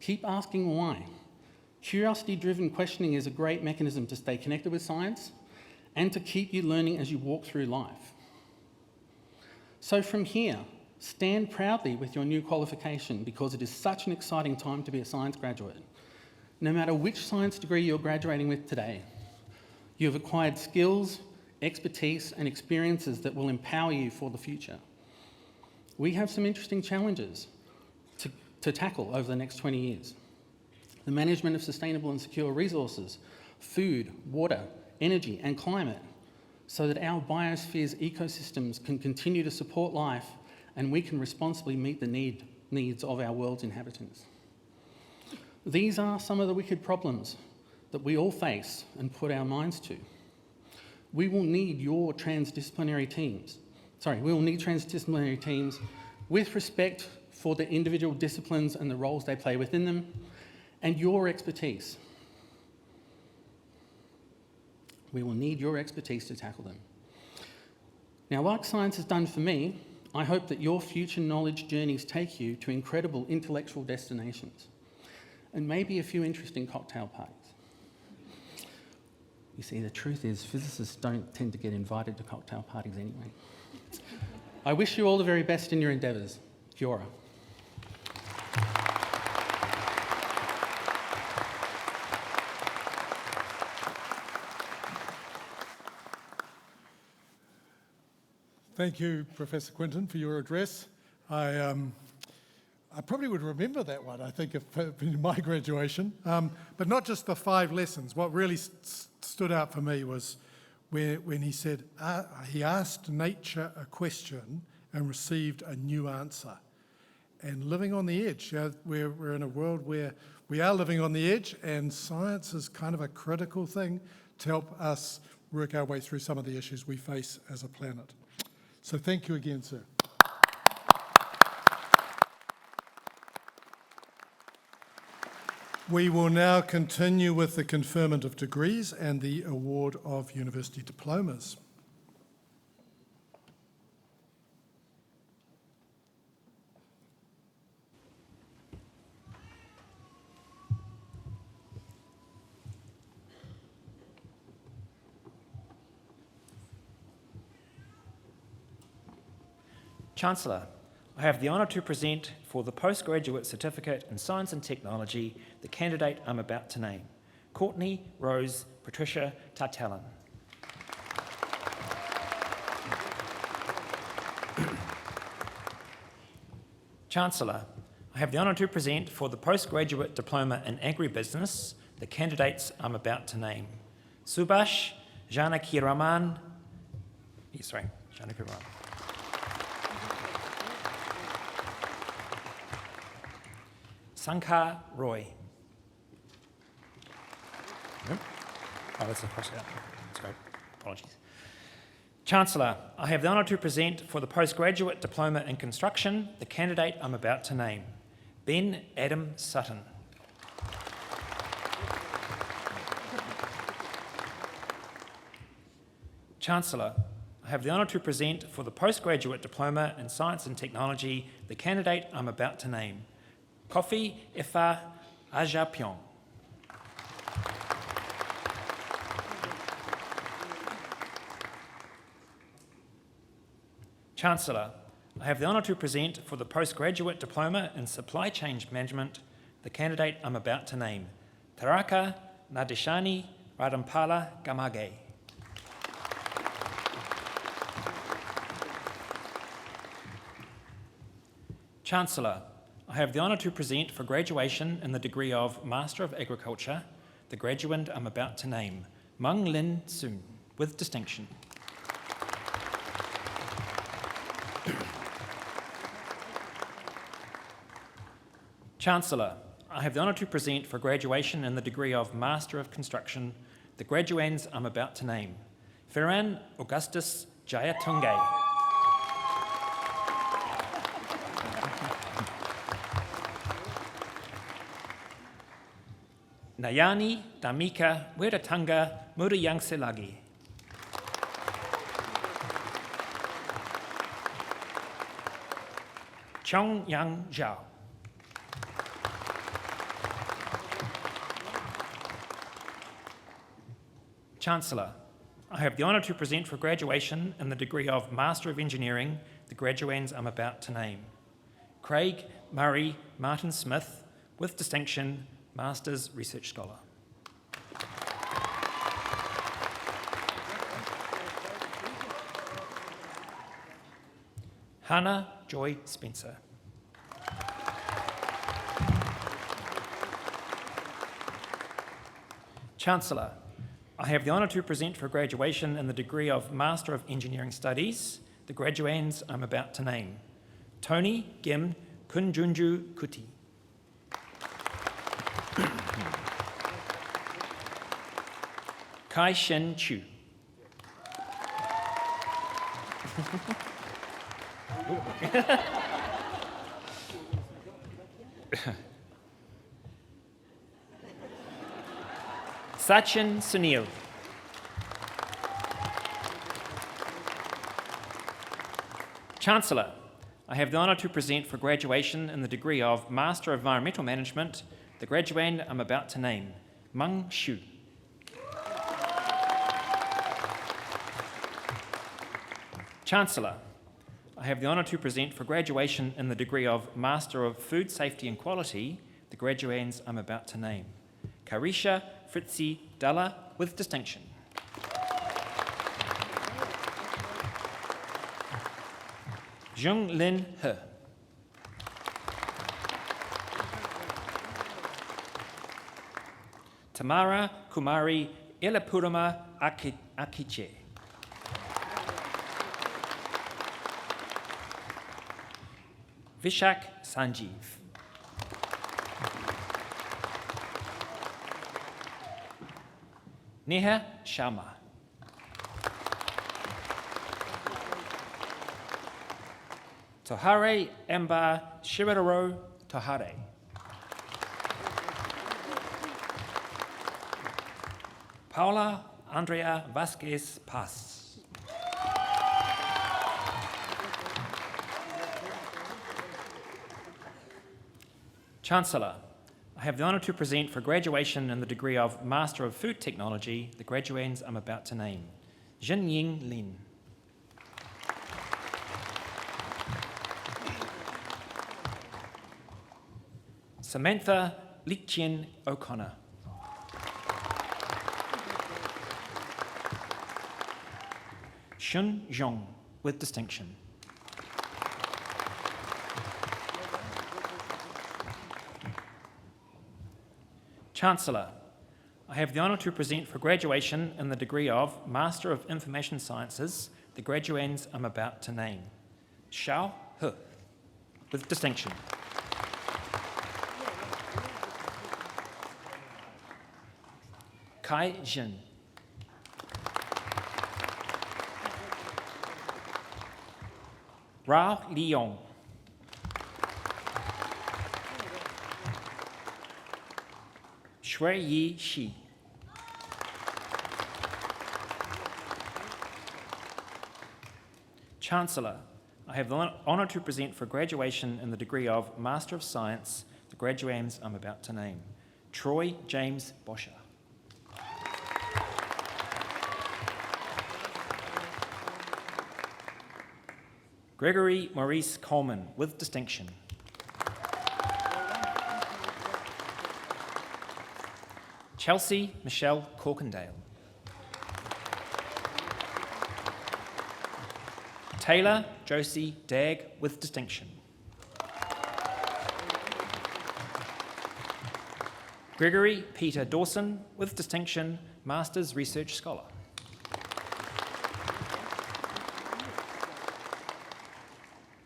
keep asking why. Curiosity-driven questioning is a great mechanism to stay connected with science and to keep you learning as you walk through life. So from here, stand proudly with your new qualification because it is such an exciting time to be a science graduate. No matter which science degree you're graduating with today, you have acquired skills, expertise, and experiences that will empower you for the future. We have some interesting challenges to tackle over the next 20 years. the management of sustainable and secure resources, food, water, energy and climate, so that our biosphere's ecosystems can continue to support life and we can responsibly meet the needs of our world's inhabitants. These are some of the wicked problems that we all face and put our minds to. We will need transdisciplinary teams with respect for the individual disciplines and the roles they play within them, and your expertise. We will need your expertise to tackle them. Now, like science has done for me, I hope that your future knowledge journeys take you to incredible intellectual destinations and maybe a few interesting cocktail parties. You see, the truth is physicists don't tend to get invited to cocktail parties anyway. I wish you all the very best in your endeavours. Kia ora. Thank you, Professor Quinton, for your address. I probably would remember that one, I think, in my graduation. But not just the 5 lessons. What really stood out for me was when he said, he asked nature a question and received a new answer. And living on the edge, we're in a world where we are living on the edge, and science is kind of a critical thing to help us work our way through some of the issues we face as a planet. So thank you again, sir. We will now continue with the conferment of degrees and the award of university diplomas. Chancellor, I have the honour to present for the Postgraduate Certificate in Science and Technology the candidate I'm about to name, Courtney Rose Patricia Tartellin. Chancellor, I have the honour to present for the Postgraduate Diploma in Agribusiness the candidates I'm about to name, Subhash Janakiraman, Sankar Roy. Oh, that's a cross out. That's great. Apologies. Chancellor, I have the honour to present for the Postgraduate Diploma in Construction the candidate I'm about to name, Ben Adam Sutton. Chancellor, I have the honour to present for the Postgraduate Diploma in Science and Technology the candidate I'm about to name, Kofi Efa Ajapyong. Chancellor, I have the honour to present for the Postgraduate Diploma in Supply Chain Management the candidate I'm about to name, Taraka Nadeshani Radampala Gamage. Chancellor, I have the honour to present for graduation in the degree of Master of Agriculture the graduand I'm about to name, Mung Lin Soon, with distinction. Chancellor, I have the honour to present for graduation in the degree of Master of Construction the graduands I'm about to name, Ferran Augustus Jayatunge. Nayani Damika Wiratanga Muriyangselagi. Chong Yang Zhao. Chancellor, I have the honour to present for graduation in the degree of Master of Engineering the graduands I'm about to name, Craig Murray Martin Smith, with distinction, Master's Research Scholar. Hannah Joy Spencer. Chancellor, I have the honour to present for graduation in the degree of Master of Engineering Studies the graduands I'm about to name. Tony Gim Kunjunju Kuti. Kai Shen Chu. Sachin Sunil. Chancellor, I have the honour to present for graduation in the degree of Master of Environmental Management the graduand I'm about to name, Meng Shu. Chancellor, I have the honour to present for graduation in the degree of Master of Food Safety and Quality the graduands I'm about to name, Karisha Fritzi Dalla with distinction. Jung Lin He. Tamara Kumari Elapurama Akiche. Vishak Sanjeev. Neha Sharma. Tohare Emba Shiraro Tohare. Paula Andrea Vasquez Paz. Chancellor, I have the honour to present for graduation in the degree of Master of Food Technology the graduands I'm about to name, Jinying Lin. Samantha Lichien O'Connor. Shun Zhong with distinction. Chancellor, I have the honour to present for graduation in the degree of Master of Information Sciences the graduands I'm about to name, Xiao He with distinction. Kai Jin. Rao Liong. Shui Yi Shi. Chancellor, I have the honour to present for graduation in the degree of Master of Science the graduands I'm about to name, Troy James Bosher. Gregory Maurice Coleman with distinction. Chelsea Michelle Corkindale. Taylor Josie Dagg with distinction. Gregory Peter Dawson with distinction, Masters Research Scholar.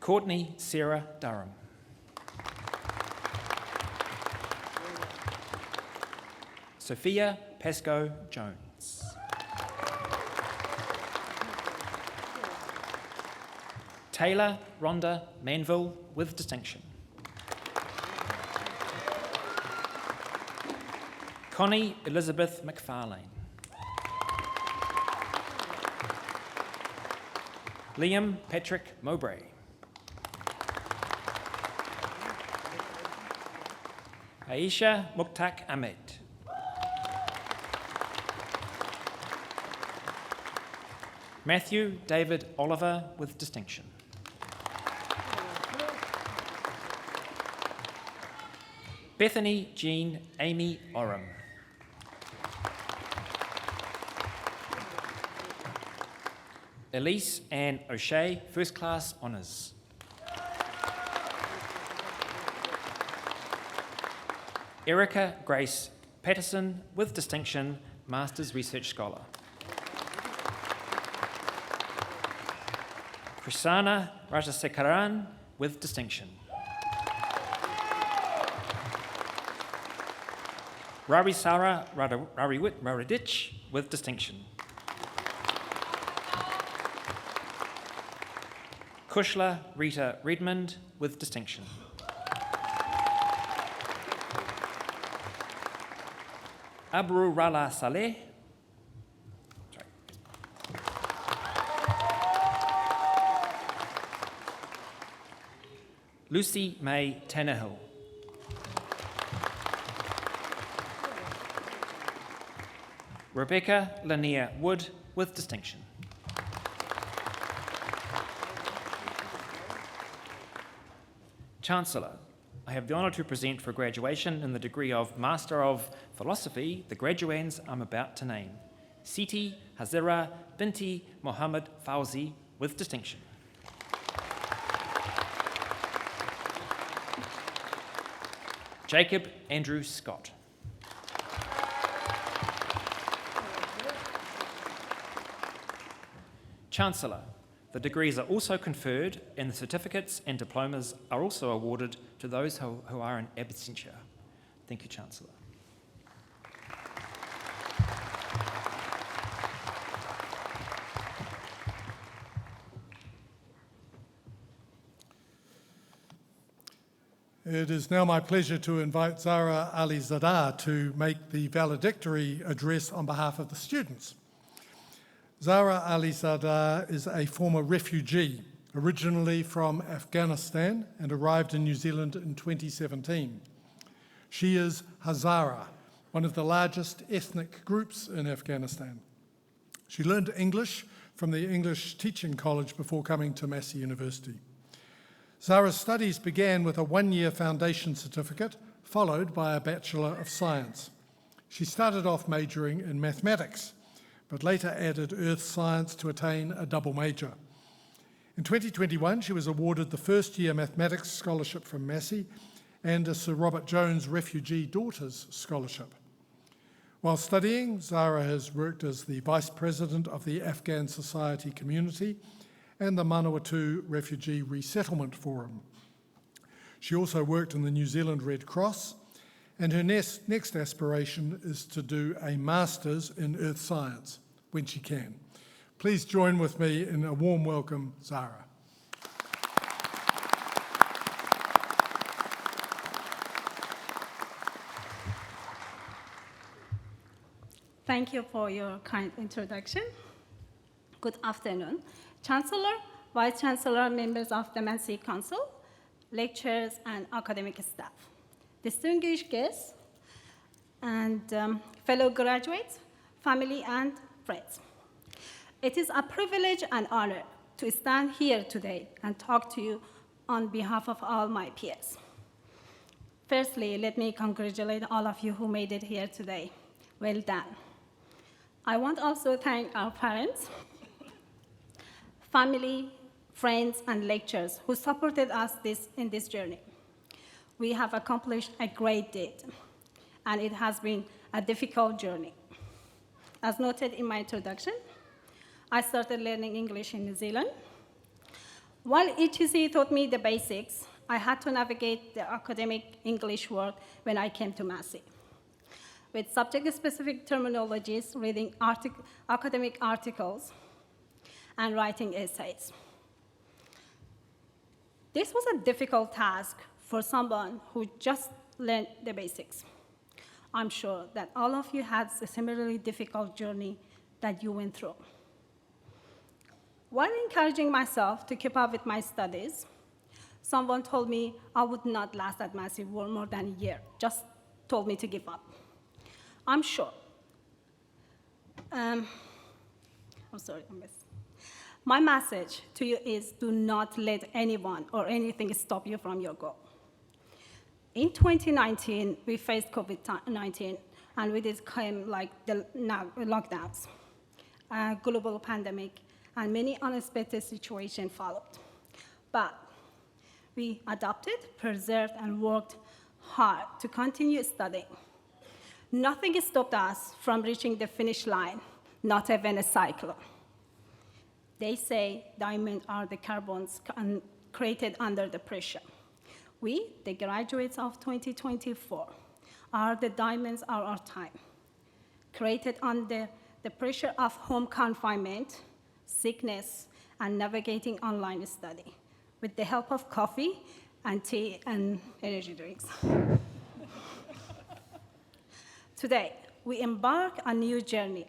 Courtney Sarah Durham. Sophia Pascoe Jones. Taylor Rhonda Manville with distinction. Connie Elizabeth McFarlane. Liam Patrick Mowbray. Aisha Mukhtar Ahmed. Matthew David Oliver with distinction. Bethany Jean Amy Oram. Elise Ann O'Shea, First Class Honours. Erica Grace Patterson, with distinction, Master's Research Scholar. Krisana Rajasekaran, with distinction. Rarisara Rariwit Raradich, with distinction. Kushla Rita Redmond, with distinction. Abru Rala Saleh. Lucy May Tannehill. Rebecca Lanier Wood, with distinction. Chancellor, I have the honour to present for graduation in the degree of Master of Philosophy the graduands I'm about to name. Siti Hazira Binti Mohammed Fauzi, with distinction. Jacob Andrew Scott. Chancellor, the degrees are also conferred and the certificates and diplomas are also awarded to those who are in absentia. Thank you, Chancellor. It is now my pleasure to invite Zara Alizadeh to make the valedictory address on behalf of the students. Zara Alizadeh is a former refugee, originally from Afghanistan and arrived in New Zealand in 2017. She is Hazara, one of the largest ethnic groups in Afghanistan. She learned English from the English Teaching College before coming to Massey University. Zara's studies began with a one-year foundation certificate, followed by a Bachelor of Science. She started off majoring in mathematics, but later added earth science to attain a double major. In 2021, she was awarded the first-year mathematics scholarship from Massey and a Sir Robert Jones Refugee Daughters Scholarship. While studying, Zara has worked as the Vice President of the Afghan Society Community and the Manawatū Refugee Resettlement Forum. She also worked in the New Zealand Red Cross, and her next aspiration is to do a Master's in Earth Science when she can. Please join with me in a warm welcome, Zara. Thank you for your kind introduction. Good afternoon. Chancellor, Vice Chancellor, members of the Massey Council, lecturers, and academic staff, distinguished guests, and fellow graduates, family, and friends. It is a privilege and honor to stand here today and talk to you on behalf of all my peers. Firstly, let me congratulate all of you who made it here today. Well done. I want also to thank our parents, family, friends, and lecturers who supported us in this journey. We have accomplished a great deed, and it has been a difficult journey. As noted in my introduction, I started learning English in New Zealand. While ETC taught me the basics, I had to navigate the academic English world when I came to Massey, with subject-specific terminologies, reading academic articles, and writing essays. This was a difficult task for someone who just learned the basics. I'm sure that all of you had a similarly difficult journey that you went through. While encouraging myself to keep up with my studies, someone told me I would not last at Massey for more than a year, just told me to give up. I'm sure. I'm sorry, I missed. My message to you is do not let anyone or anything stop you from your goal. In 2019, we faced COVID-19, and with it came like the lockdowns, a global pandemic, and many unexpected situations followed. But we adapted, persevered, and worked hard to continue studying. Nothing stopped us from reaching the finish line, not even a cyclone. They say diamonds are the carbons created under the pressure. We, the graduates of 2024, are the diamonds of our time, created under the pressure of home confinement, sickness, and navigating online study, with the help of coffee and tea and energy drinks. Today, we embark on a new journey,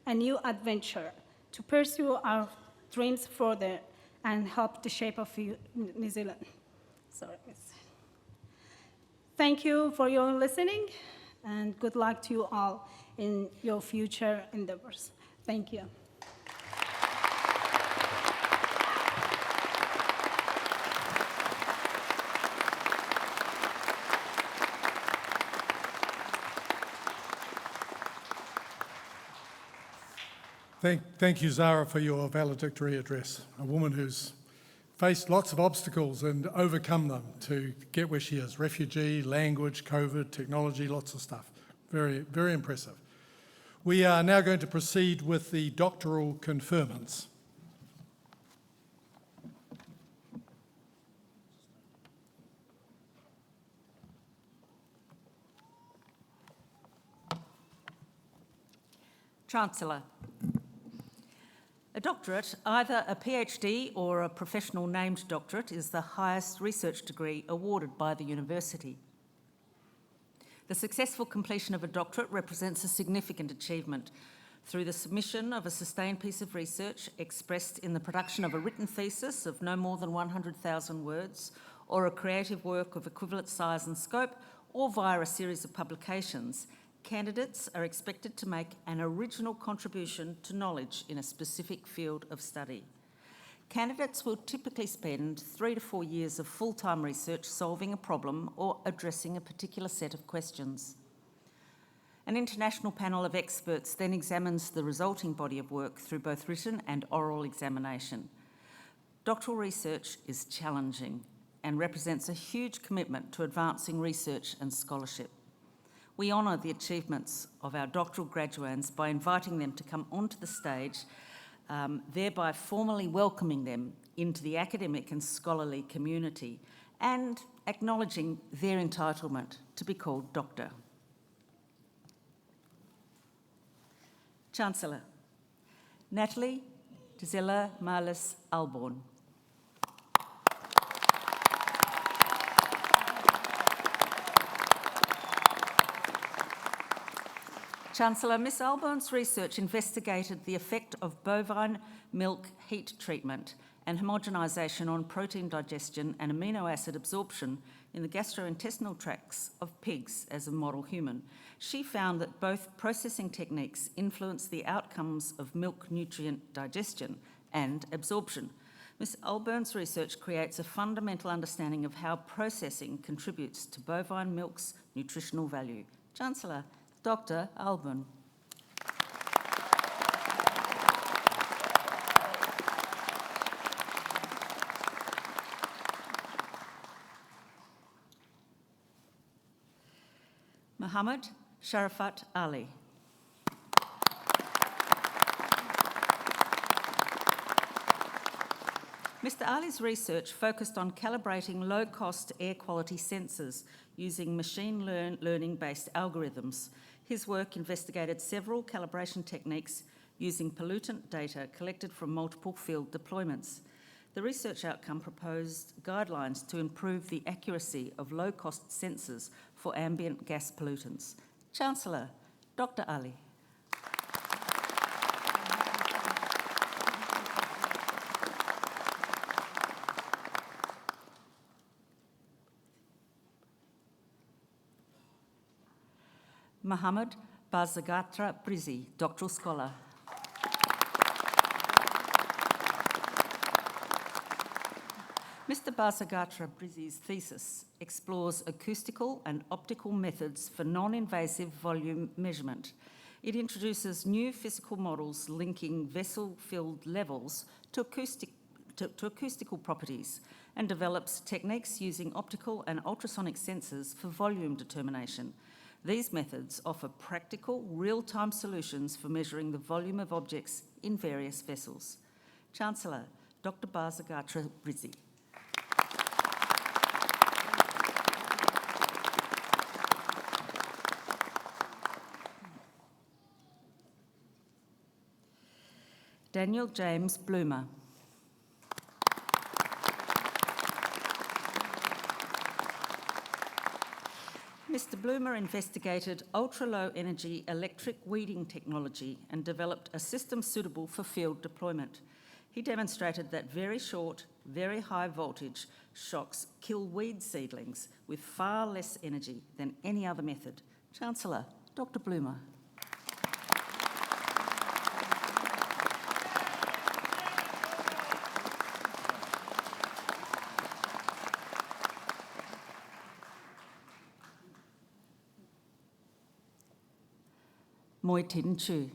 a new adventure to pursue our dreams further and help the shape of New Zealand. Sorry. Thank you for your listening, and good luck to you all in your future endeavors. Thank you. Thank you, Zara, for your valedictory address. A woman who's faced lots of obstacles and overcome them to get where she is. Refugee, language, COVID, technology, lots of stuff. Very, very impressive. We are now going to proceed with the doctoral conferments. Chancellor. A doctorate, either a PhD or a professional named doctorate, is the highest research degree awarded by the university. The successful completion of a doctorate represents a significant achievement through the submission of a sustained piece of research expressed in the production of a written thesis of no more than 100,000 words, or a creative work of equivalent size and scope, or via a series of publications. Candidates are expected to make an original contribution to knowledge in a specific field of study. Candidates will typically spend 3 to 4 years of full-time research solving a problem or addressing a particular set of questions. An international panel of experts then examines the resulting body of work through both written and oral examination. Doctoral research is challenging and represents a huge commitment to advancing research and scholarship. We honour the achievements of our doctoral graduates by inviting them to come onto the stage, thereby formally welcoming them into the academic and scholarly community and acknowledging their entitlement to be called doctor. Chancellor. Natalie Gisela Marlis Alborn. Chancellor, Ms Alborn's research investigated the effect of bovine milk heat treatment and homogenisation on protein digestion and amino acid absorption in the gastrointestinal tracts of pigs as a model human. She found that both processing techniques influence the outcomes of milk nutrient digestion and absorption. Ms Alborn's research creates a fundamental understanding of how processing contributes to bovine milk's nutritional value. Chancellor, Dr. Alborn. Muhammad Sharafat Ali. Mr. Ali's research focused on calibrating low-cost air quality sensors using machine learning-based algorithms. His work investigated several calibration techniques using pollutant data collected from multiple field deployments. The research outcome proposed guidelines to improve the accuracy of low-cost sensors for ambient gas pollutants. Chancellor, Dr. Ali. Muhammad Bazagatra Brizi, doctoral scholar. Mr. Bazagatra Brizi's thesis explores acoustical and optical methods for non-invasive volume measurement. It introduces new physical models linking vessel-filled levels to acoustical properties and develops techniques using optical and ultrasonic sensors for volume determination. These methods offer practical, real-time solutions for measuring the volume of objects in various vessels. Chancellor, Dr. Bazagatra Rizzi. Daniel James Bloomer. Mr. Bloomer investigated ultra-low energy electric weeding technology and developed a system suitable for field deployment. He demonstrated that very short, very high voltage shocks kill weed seedlings with far less energy than any other method. Chancellor, Dr. Bloomer. Moi Tin Chu.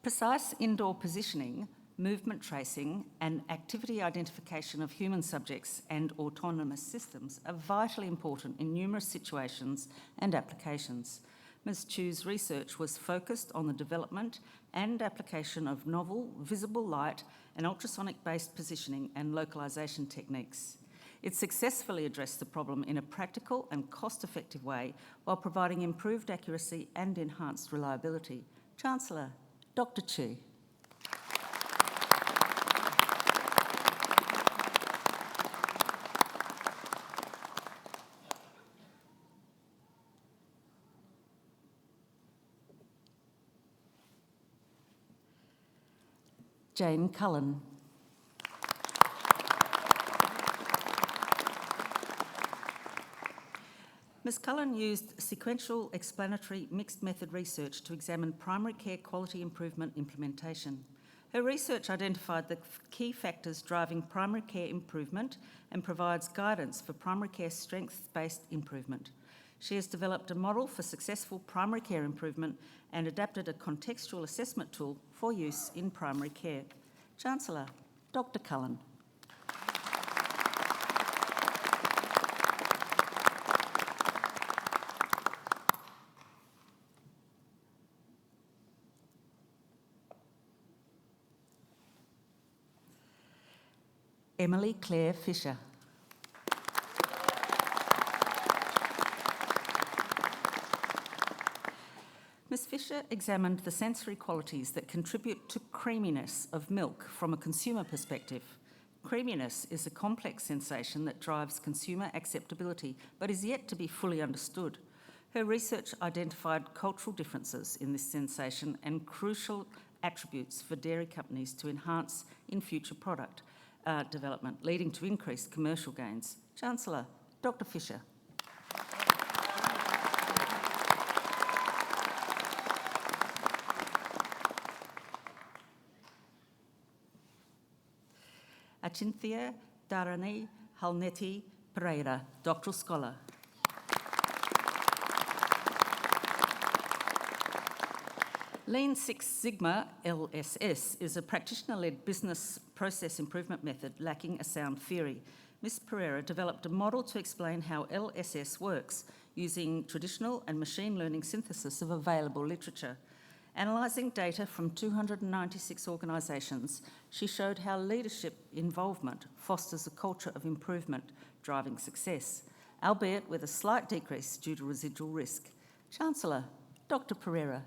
Precise indoor positioning, movement tracing, and activity identification of human subjects and autonomous systems are vitally important in numerous situations and applications. Ms. Chu's research was focused on the development and application of novel, visible light and ultrasonic-based positioning and localisation techniques. It successfully addressed the problem in a practical and cost-effective way while providing improved accuracy and enhanced reliability. Chancellor, Dr. Chu. Jane Cullen. Ms. Cullen used sequential explanatory mixed method research to examine primary care quality improvement implementation. Her research identified the key factors driving primary care improvement and provides guidance for primary care strengths-based improvement. She has developed a model for successful primary care improvement and adapted a contextual assessment tool for use in primary care. Chancellor, Dr. Cullen. Emily Claire Fisher. Ms. Fisher examined the sensory qualities that contribute to creaminess of milk from a consumer perspective. Creaminess is a complex sensation that drives consumer acceptability but is yet to be fully understood. Her research identified cultural differences in this sensation and crucial attributes for dairy companies to enhance in future product development, leading to increased commercial gains. Chancellor, Dr. Fisher. Achinthia Dharani Halneti Pereira, Doctoral Scholar. Lean Six Sigma, LSS, is a practitioner-led business process improvement method lacking a sound theory. Ms. Pereira developed a model to explain how LSS works using traditional and machine learning synthesis of available literature. Analysing data from 296 organisations, she showed how leadership involvement fosters a culture of improvement, driving success, albeit with a slight decrease due to residual risk. Chancellor, Dr. Pereira.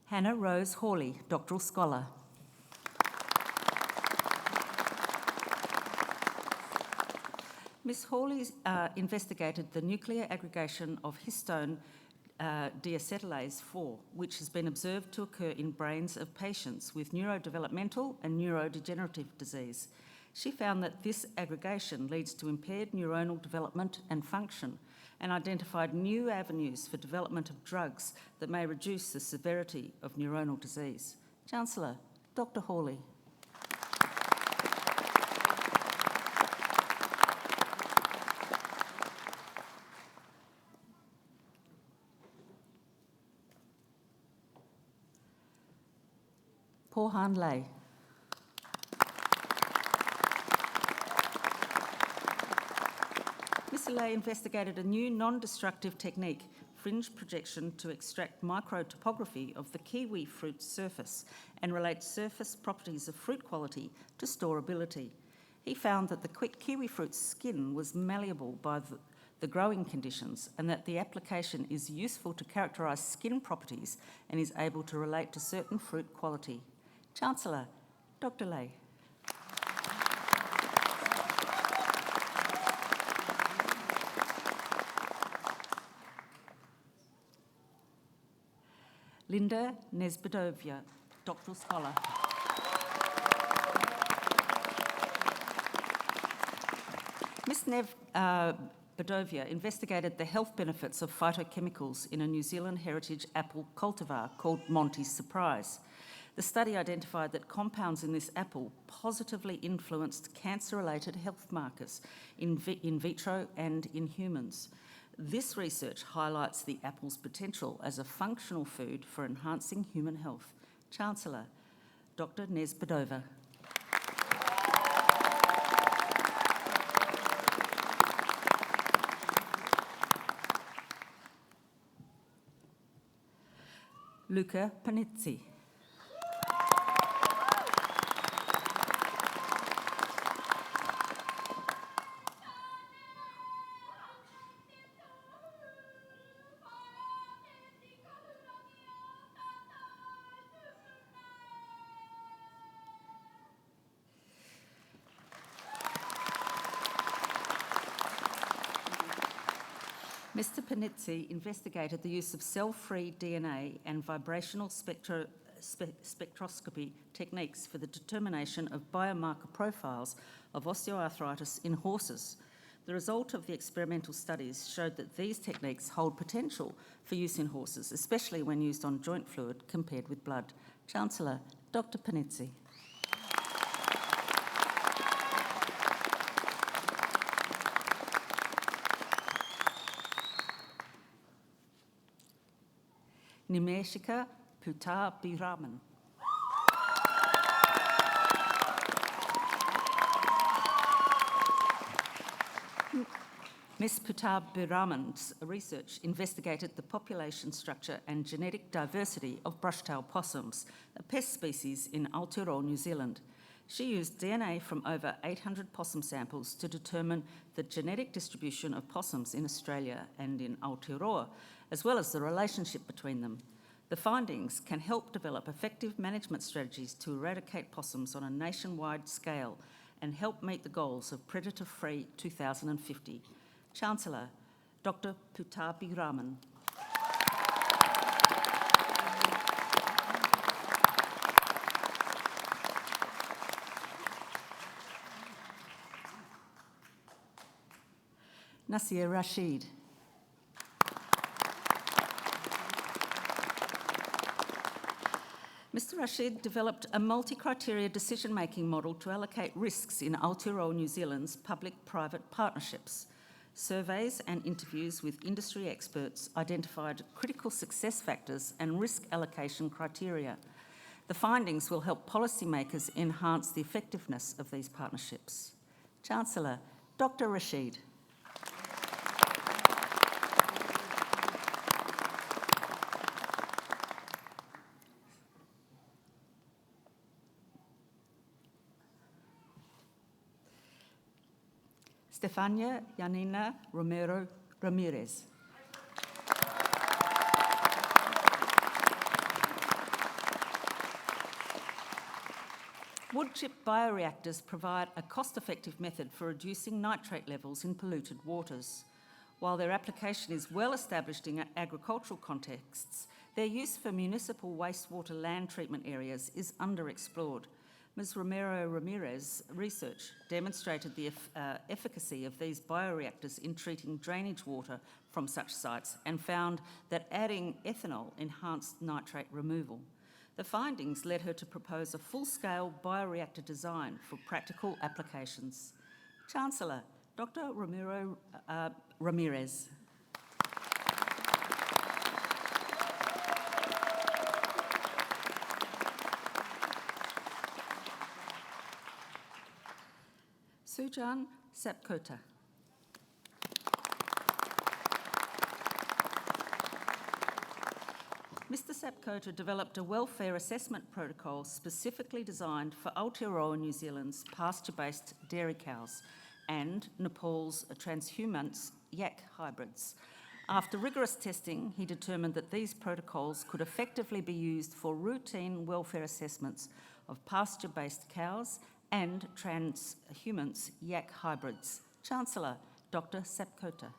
Hannah Rose Hawley, Doctoral Scholar. Ms. Hawley investigated the nuclear aggregation of histone deacetylase 4, which has been observed to occur in brains of patients with neurodevelopmental and neurodegenerative disease. She found that this aggregation leads to impaired neuronal development and function, and identified new avenues for development of drugs that may reduce the severity of neuronal disease. Chancellor, Dr. Hawley. Pohan Lei. Mr. Lei investigated a new non-destructive technique, fringe projection, to extract microtopography of the kiwi fruit surface and relate surface properties of fruit quality to storability. He found that the kiwi fruit's skin was malleable by the growing conditions and that the application is useful to characterise skin properties and is able to relate to certain fruit quality. Chancellor, Dr. Lei. Linda Nesbedovia, doctoral scholar. Ms. Bedovia investigated the health benefits of phytochemicals in a New Zealand heritage apple cultivar called Monty's Surprise. The study identified that compounds in this apple positively influenced cancer-related health markers in vitro and in humans. This research highlights the apple's potential as a functional food for enhancing human health. Chancellor, Dr. Nesbedova. Luca Panizzi. Mr. Panizzi investigated the use of cell-free DNA and vibrational spectroscopy techniques for the determination of biomarker profiles of osteoarthritis in horses. The result of the experimental studies showed that these techniques hold potential for use in horses, especially when used on joint fluid compared with blood. Chancellor, Dr. Panizzi. Nimeshika Putabiraman. Ms. Putabiraman's research investigated the population structure and genetic diversity of brushtail possums, a pest species in Aotearoa, New Zealand. She used DNA from over 800 possum samples to determine the genetic distribution of possums in Australia and in Aotearoa, as well as the relationship between them. The findings can help develop effective management strategies to eradicate possums on a nationwide scale and help meet the goals of Predator-Free 2050. Chancellor, Dr. Putabiraman. Nasir Rashid. Mr. Rashid developed a multi-criteria decision-making model to allocate risks in Aotearoa, New Zealand's public-private partnerships. Surveys and interviews with industry experts identified critical success factors and risk allocation criteria. The findings will help policymakers enhance the effectiveness of these partnerships. Chancellor, Dr. Rashid. Stefania Yanina Romero Ramirez. Wood chip bioreactors provide a cost-effective method for reducing nitrate levels in polluted waters. While their application is well established in agricultural contexts, their use for municipal wastewater land treatment areas is underexplored. Ms. Romero Ramirez's research demonstrated the efficacy of these bioreactors in treating drainage water from such sites and found that adding ethanol enhanced nitrate removal. The findings led her to propose a full-scale bioreactor design for practical applications. Chancellor, Dr. Romero Ramirez. Sujan Sapkota. Mr. Sapkota developed a welfare assessment protocol specifically designed for Aotearoa New Zealand's pasture-based dairy cows and Nepal's transhumance yak hybrids. After rigorous testing, he determined that these protocols could effectively be used for routine welfare assessments of pasture-based cows and transhumance yak hybrids. Chancellor, Dr. Sapkota.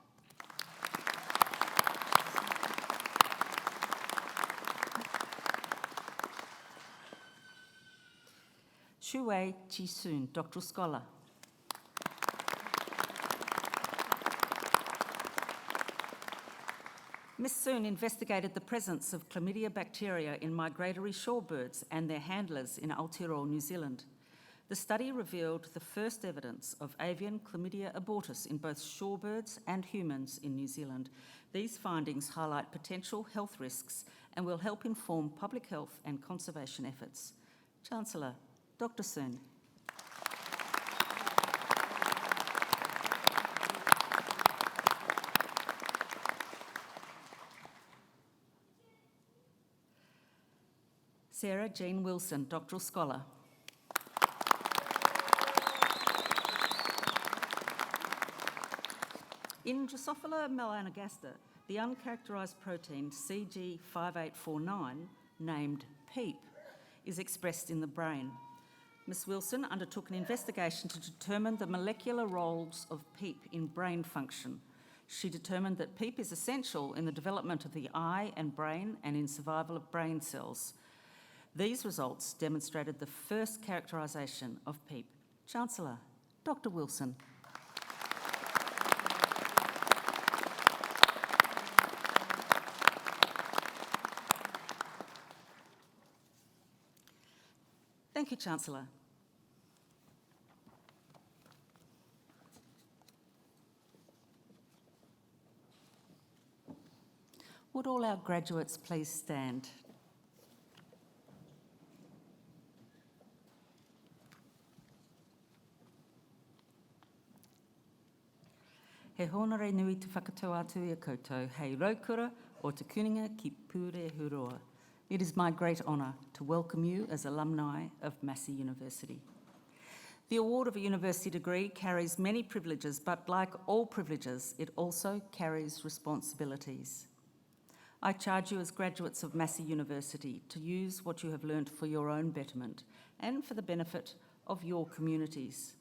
Shuwei Chi-soon, Doctoral Scholar. Ms. Soon investigated the presence of chlamydia bacteria in migratory shorebirds and their handlers in Aotearoa, New Zealand. The study revealed the first evidence of avian chlamydia abortus in both shorebirds and humans in New Zealand. These findings highlight potential health risks and will help inform public health and conservation efforts. Chancellor, Dr. Soon. Sarah Jean Wilson, Doctoral Scholar. In Drosophila melanogaster, the uncharacterised protein CG5849, named PEEP, is expressed in the brain. Ms. Wilson undertook an investigation to determine the molecular roles of PEEP in brain function. She determined that PEEP is essential in the development of the eye and brain and in survival of brain cells. These results demonstrated the first characterisation of PEEP. Chancellor, Dr. Wilson. Thank you, Chancellor. Would all our graduates please stand? He honore nui te whakatau atu i a koutou, hei raukura o te kuninga ki Pure Huroa. It is my great honour to welcome you as alumni of Massey University. The award of a university degree carries many privileges, but like all privileges, it also carries responsibilities. I charge you as graduates of Massey University to use what you have learnt for your own betterment and for the benefit of your communities.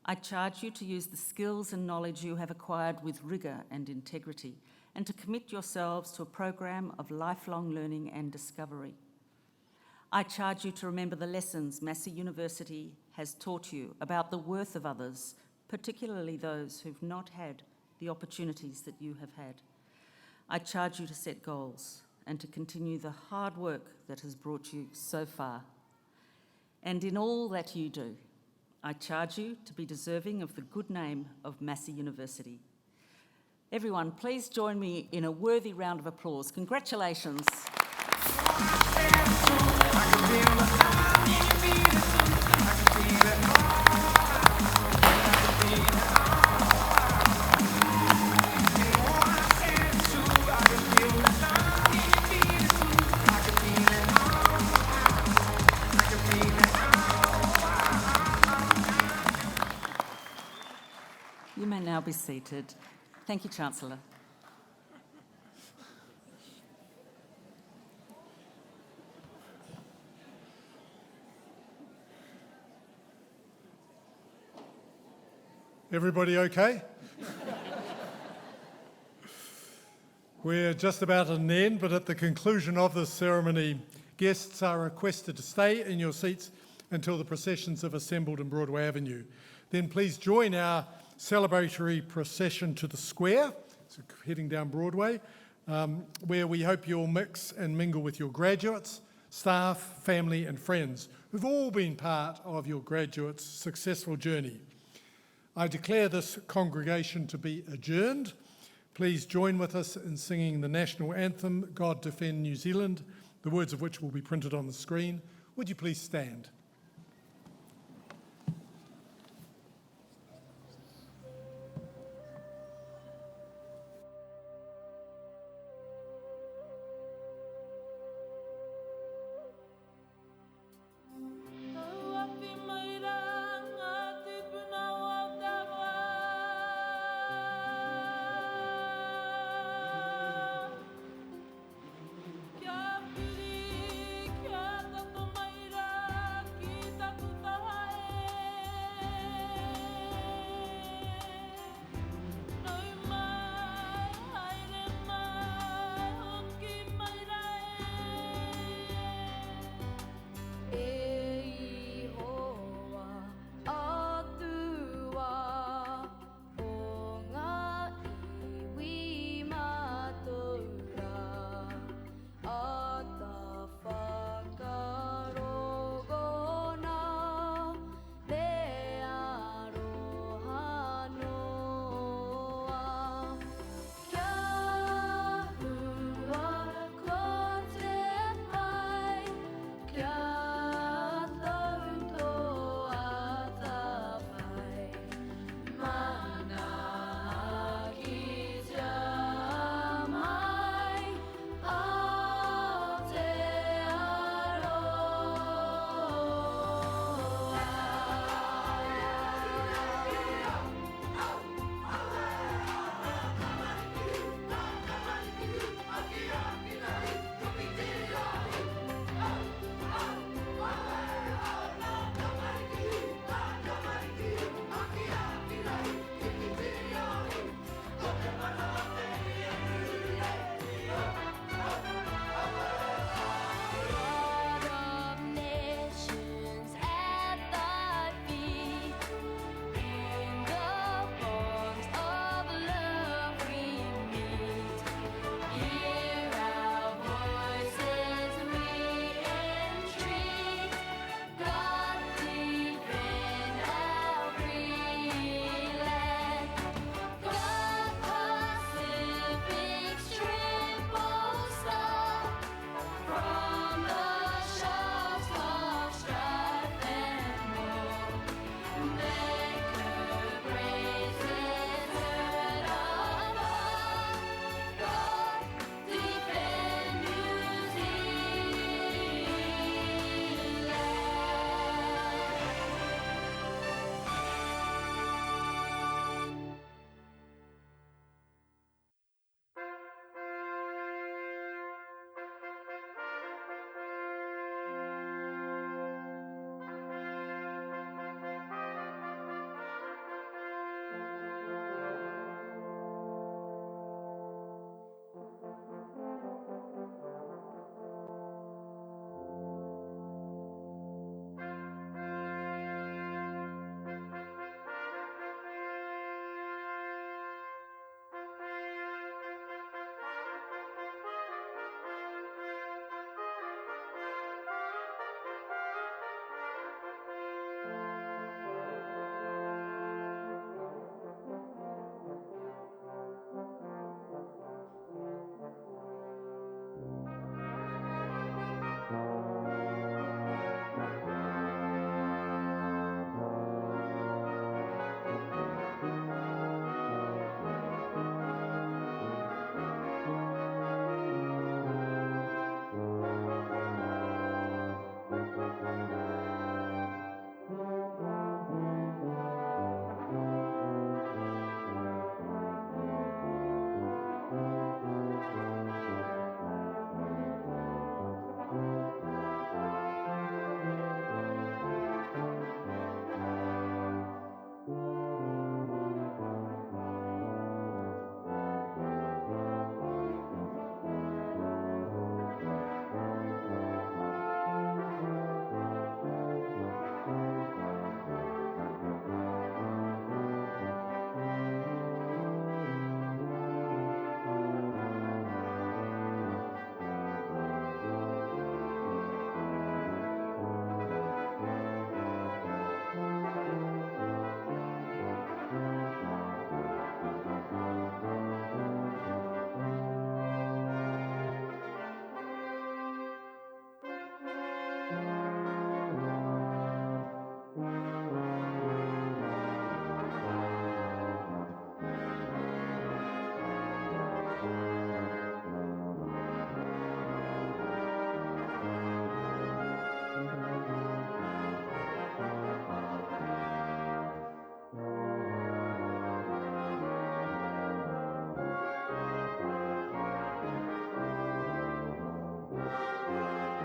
I charge you to use the skills and knowledge you have acquired with rigour and integrity, and to commit yourselves to a program of lifelong learning and discovery. I charge you to remember the lessons Massey University has taught you about the worth of others, particularly those who've not had the opportunities that you have had. I charge you to set goals and to continue the hard work that has brought you so far. And in all that you do, I charge you to be deserving of the good name of Massey University. Everyone, please join me in a worthy round of applause. Congratulations. You may now be seated. Thank you, Chancellor. Everybody okay? We're just about at an end, but at the conclusion of this ceremony, guests are requested to stay in your seats until the processions have assembled in Broadway Avenue. Then please join our celebratory procession to the square, so heading down Broadway, where we hope you'll mix and mingle with your graduates, staff, family and friends who've all been part of your graduates' successful journey. I declare this congregation to be adjourned. Please join with us in singing the national anthem, God Defend New Zealand, the words of which will be printed on the screen. Would you please stand?